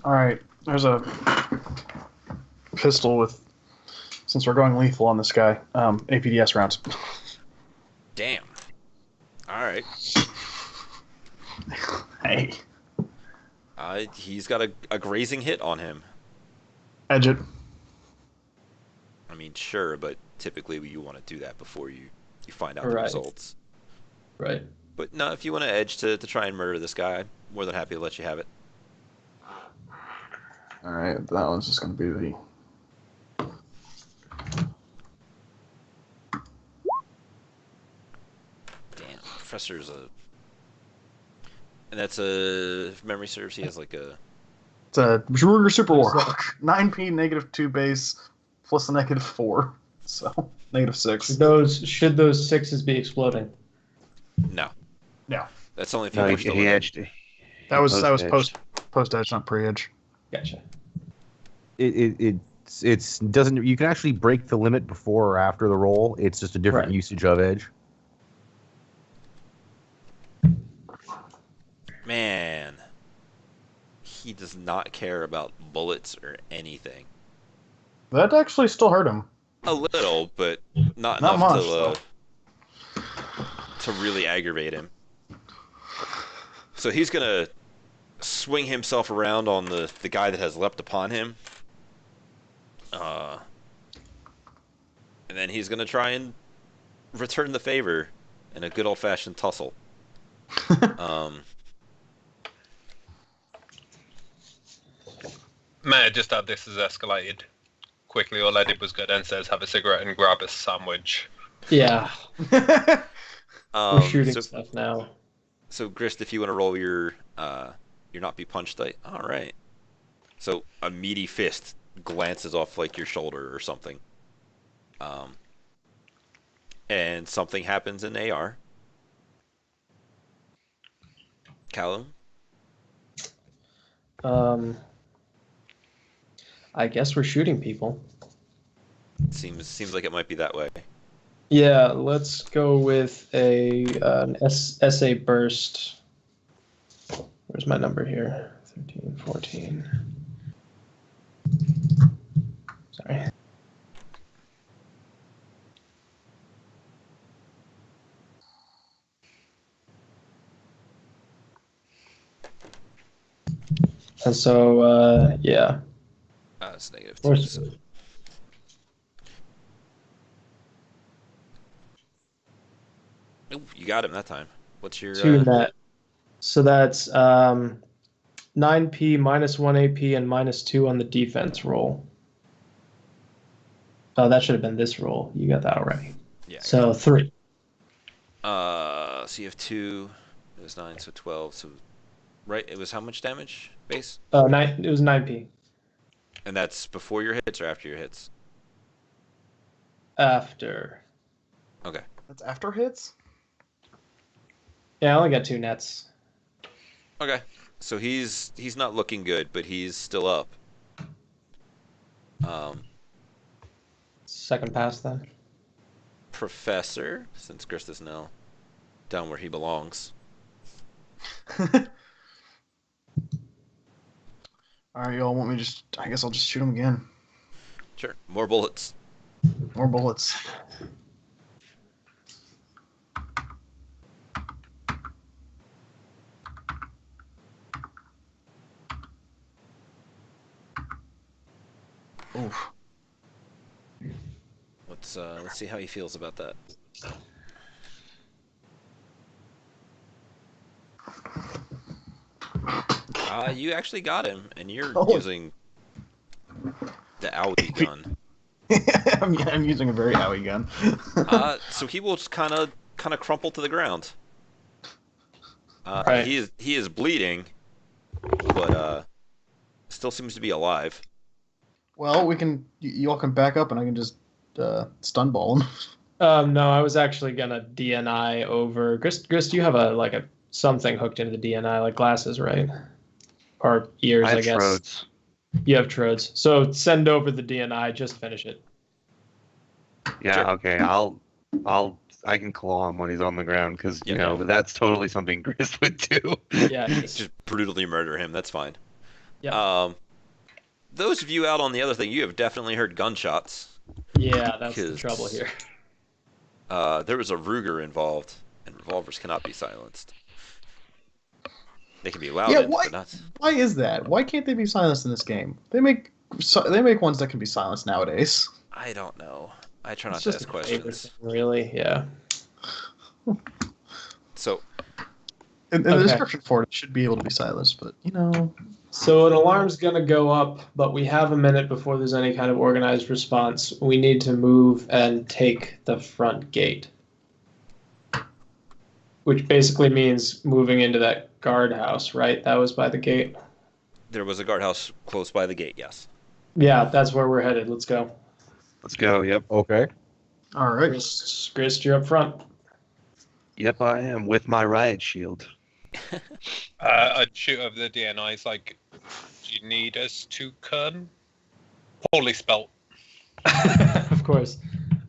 All right. There's a pistol with, since we're going lethal on this guy, APDS rounds. Damn. All right. Hey. He's got a grazing hit on him. Edge it. I mean, sure, but typically you want to do that before you find out the Right. results. Right. But no, if you want to edge to try and murder this guy, I'm more than happy to let you have it. All right, that one's just going to be the. Damn, Professor's a... And that's a... If memory serves, he has like a... It's a Ruger Super Warhawk. 9p, -2 base, plus a -4. So, -6. Should those 6s be exploding? No. No. That's only if you No, push the he limit. edged. That was Post-edged. post edge, not pre edge. Gotcha. It's doesn't. You can actually break the limit before or after the roll. It's just a different Right. usage of edge. Man. He does not care about bullets or anything. That actually still hurt him. A little, but not Not enough much, to really aggravate him. So he's gonna swing himself around on the guy that has leapt upon him. And then he's gonna try and return the favor in a good old-fashioned tussle. May I just add this has escalated quickly. All I did was go downstairs, have a cigarette, and grab a sandwich. Yeah. We're shooting so, stuff now. So Grist, if you want to roll your not be punched die, all right. So a meaty fist glances off like your shoulder or something, and something happens in AR. Callum, I guess we're shooting people. seems like it might be that way. Yeah, let's go with an SA burst. Where's my number here? 13, 14. Sorry. And so, yeah. It's -2. Where's- So. Ooh, you got him that time. What's your 2 net. So that's 9p, -1 AP, and -2 on the defense roll. Oh, that should have been this roll. You got that already. Yeah. I So 3. So you have 2. It was 9, so 12. So, right, it was how much damage base? 9. It was 9p. And that's before your hits or after your hits? After. Okay. That's after hits? Yeah, I only got 2 nets. Okay. So he's not looking good, but he's still up. Second pass then. Professor, since Grist is now down where he belongs. Alright, y'all want me to just. I guess I'll just shoot him again. Sure. More bullets. More bullets. Oof. Let's see how he feels about that. You actually got him, and you're Oh. using the Audi gun. I'm using a very owie gun. So he will just kind of crumple to the ground. Right. He is bleeding, but still seems to be alive. Well, we can. Y'all can back up, and I can just stun ball him. No, I was actually gonna DNI over. Grist, you have a something hooked into the DNI, like glasses, right? Or ears, I I guess. Trodes. You have trodes. So send over the DNI. Just finish it. Yeah, Sure. okay. I can claw him when he's on the ground because Yeah. you know that's totally something Chris would do. Yeah. Just brutally murder him. That's fine. Yeah. Those of you out on the other thing, you have definitely heard gunshots. Yeah, that's the 'Cause, trouble here. There was a Ruger involved, and revolvers cannot be silenced. They can be loud, Yeah, why- but not. Why is that? Why can't they be silenced in this game? They make ones that can be silenced nowadays. I don't know. I try not It's to just ask a favorite questions. thing, really. Yeah. So In the Okay. description for it should be able to be silenced, but So an alarm's gonna go up, but we have a minute before there's any kind of organized response. We need to move and take the front gate, which basically means moving into that guardhouse, right? That was by the gate. there was a guardhouse close by the gate. Yes. Yeah, that's where we're headed. Let's go. Let's go. Yep. Okay. all right. Grist, you're up front. Yep, I am with my riot shield. I'd shoot over the DNIs like, do you need us to come? Poorly spelt. Of course.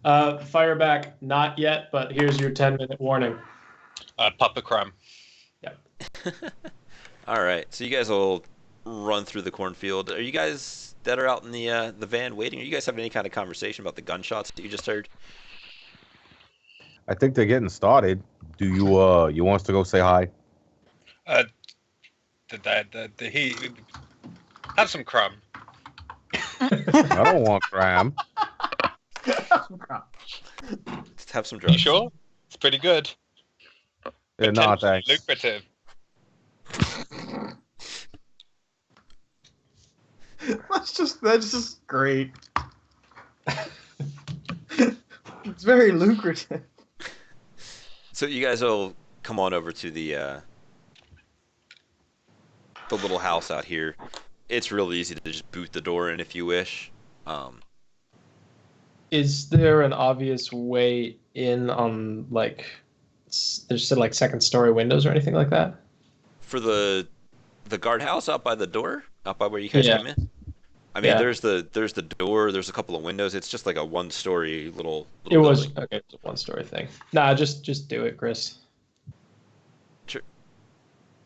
Fire back, not yet, but here's your 10-minute warning. Papa Cram. All right. So you guys will run through the cornfield. Are you guys that are out in the van waiting? Are you guys having any kind of conversation about the gunshots that you just heard? I think they're getting started. Do you want us to go say hi? He have some crumb. I don't want cram. Just have some drugs. You sure? It's pretty good. Yeah, no, Potentially thanks. lucrative. That's just great. It's very lucrative. So you guys will come on over to the little house out here. It's real easy to just boot the door in if you wish. Is there an obvious way in on, like, there's still, like, second-story windows or anything like that? For the guardhouse out by the door, out by where you guys Yeah. came in. I mean, Yeah. there's the door. There's a couple of windows. It's just like a one-story little It was building. okay. It's a one-story thing. Nah, just do it, Chris.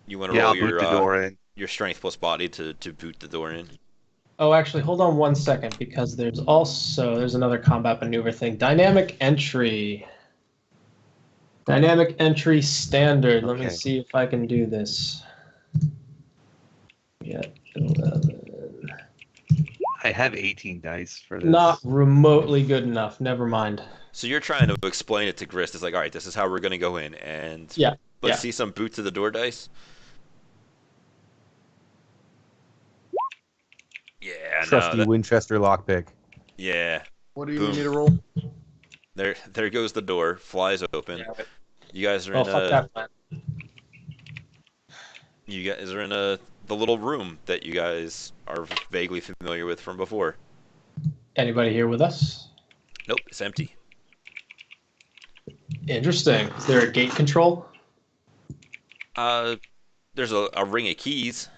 You want to Yeah, roll I'll boot your the door in. your strength plus body to boot the door in. Oh, actually, hold on 1 second because there's another combat maneuver thing. Dynamic entry. Dynamic entry standard. Let me Okay. see if I can do this. Yeah, 11. I have 18 dice for this. Not remotely good enough. Never mind. So you're trying to explain it to Grist. It's like, all right, this is how we're gonna go in, and Yeah, let's yeah. see some boot to the door dice. Yeah, Trusty Winchester lockpick. yeah. What do you Boom. need me to roll? There goes the door. Flies open. Yeah. You guys are Oh, in fuck that plan. you guys are in the little room that you guys are vaguely familiar with from before. Anybody here with us? Nope, it's empty. Interesting. Is there a gate control? There's a ring of keys.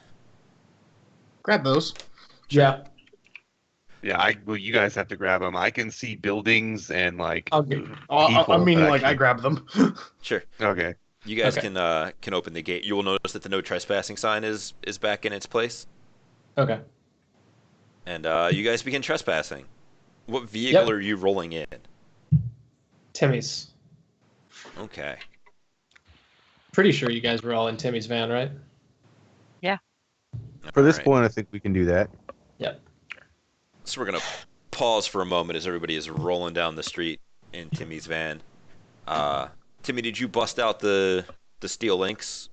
Grab those. Yeah. Yeah, well, you guys have to grab them. I can see buildings and like. I'll get. I people, mean, but like, I can't- grab them. Sure. Okay. You guys Okay. can open the gate. You will notice that the no trespassing sign is back in its place, Okay. and you guys begin trespassing. What vehicle Yep. are you rolling in? Timmy's. Okay. Pretty sure you guys were all in Timmy's van, right? For this Alright. point, I think we can do that. So we're gonna pause for a moment as everybody is rolling down the street in Timmy's van. Timmy, did you bust out the steel links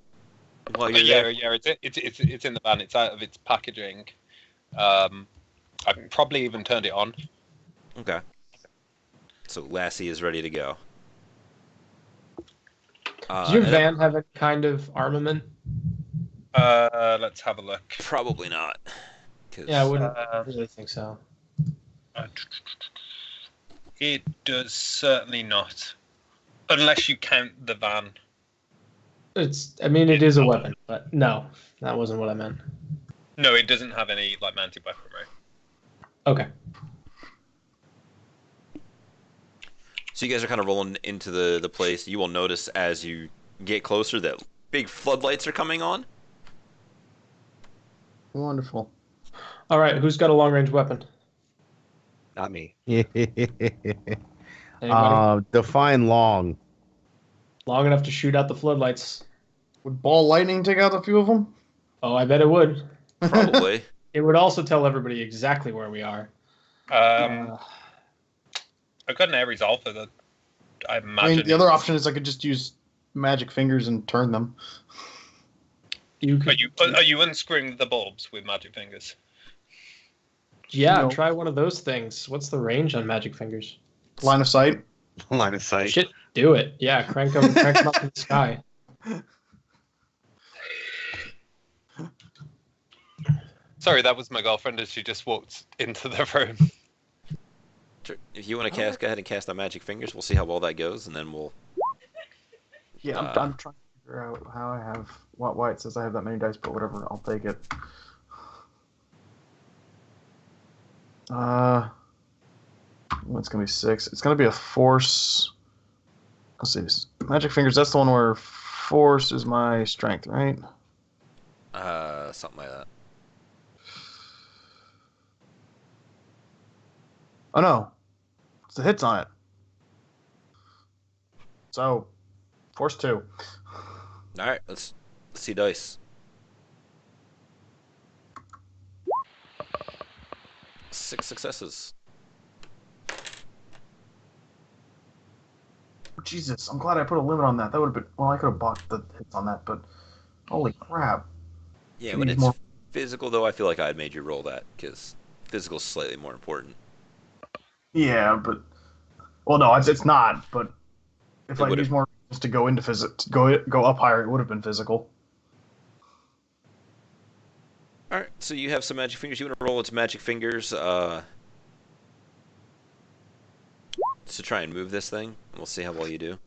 while you're Yeah, there? yeah. It's in the van. It's out of its packaging. I probably even turned it on. Okay. So Lassie is ready to go. Does your and van have a kind of armament? Let's have a look. Probably not. 'Cause- Yeah, I wouldn't really think so. It does certainly not, unless you count the van. I mean, it is a weapon, but no, that wasn't what I meant. No, it doesn't have any like mounted weaponry. Okay. So you guys are kind of rolling into the place. You will notice as you get closer that big floodlights are coming on. Wonderful. All right, who's got a long-range weapon? Not me. Anybody? Define long. Long enough to shoot out the floodlights. Would ball lightning take out a few of them? Oh, I bet it would. Probably. It would also tell everybody exactly where we are. I've got an Ares Alpha that I I imagine. mean, the other option is I could just use magic fingers and turn them. You Are could, you unscrewing the bulbs with magic fingers? yeah, No. try one of those things. What's the range on magic fingers? Line of sight. Line of sight. Shit, do it. Yeah, crank them up in the sky. Sorry, that was my girlfriend as she just walked into the room. Sure. If you want to cast, go ahead and cast on magic fingers. We'll see how well that goes, and then we'll. Yeah, I'm trying to figure out how I have why it says I have that many dice, but whatever, I'll take it. It's gonna be 6. It's gonna be a force. Let's see, magic fingers. That's the one where force is my strength, right? Something like that. Oh no, it's the hits on it. So, force 2. All right, let's see dice. 6 successes. Jesus, I'm glad I put a limit on that. That would have been, well, I could have bought the hits on that, but holy crap. Yeah, Should when use it's more- physical, though, I feel like I had made you roll that because physical is slightly more important. Yeah, but well, no, it's not. But if It I would've- use more just to go into physics, go up higher, it would have been physical. All right, so you have some magic fingers. You want to roll its magic fingers to try and move this thing. We'll see how well you do.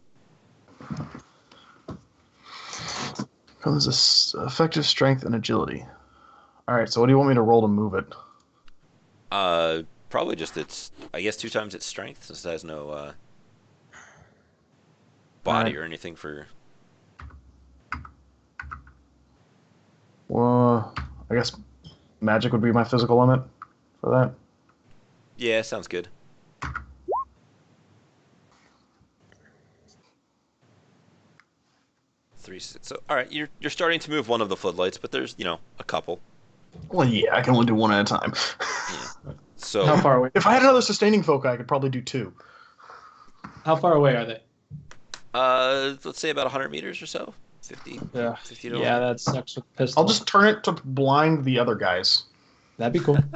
Comes effective strength and agility. All right, so what do you want me to roll to move it? Probably just its. I guess 2 times its strength, since it has no body Alright. or anything for. Well, I guess magic would be my physical limit for that. Yeah, sounds good. So, all right, you're starting to move one of the floodlights, but there's a couple. Well, yeah, I can only do one at a time. Yeah. So How far away? If I had another sustaining foci, I could probably do 2. How far away are they? let's say about 100 meters or so. 50. Yeah, 50 to yeah, 100. that sucks with the pistol. I'll just turn it to blind the other guys. That'd be cool. Do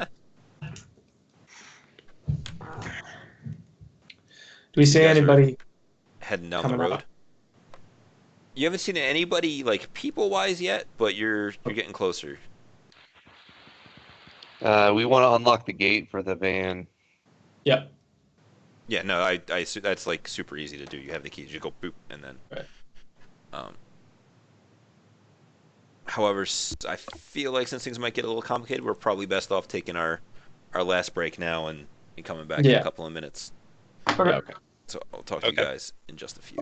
we see You guys are anybody? Heading down the coming road. up? You haven't seen anybody like people-wise yet, but you're getting closer. We want to unlock the gate for the van. Yep. Yeah, no, I that's like super easy to do. You have the keys, you go boop, and then. Right. However, I feel like since things might get a little complicated, we're probably best off taking our last break now and coming back in Yeah. a couple of minutes. Okay. So I'll talk to you Okay. guys in just a few.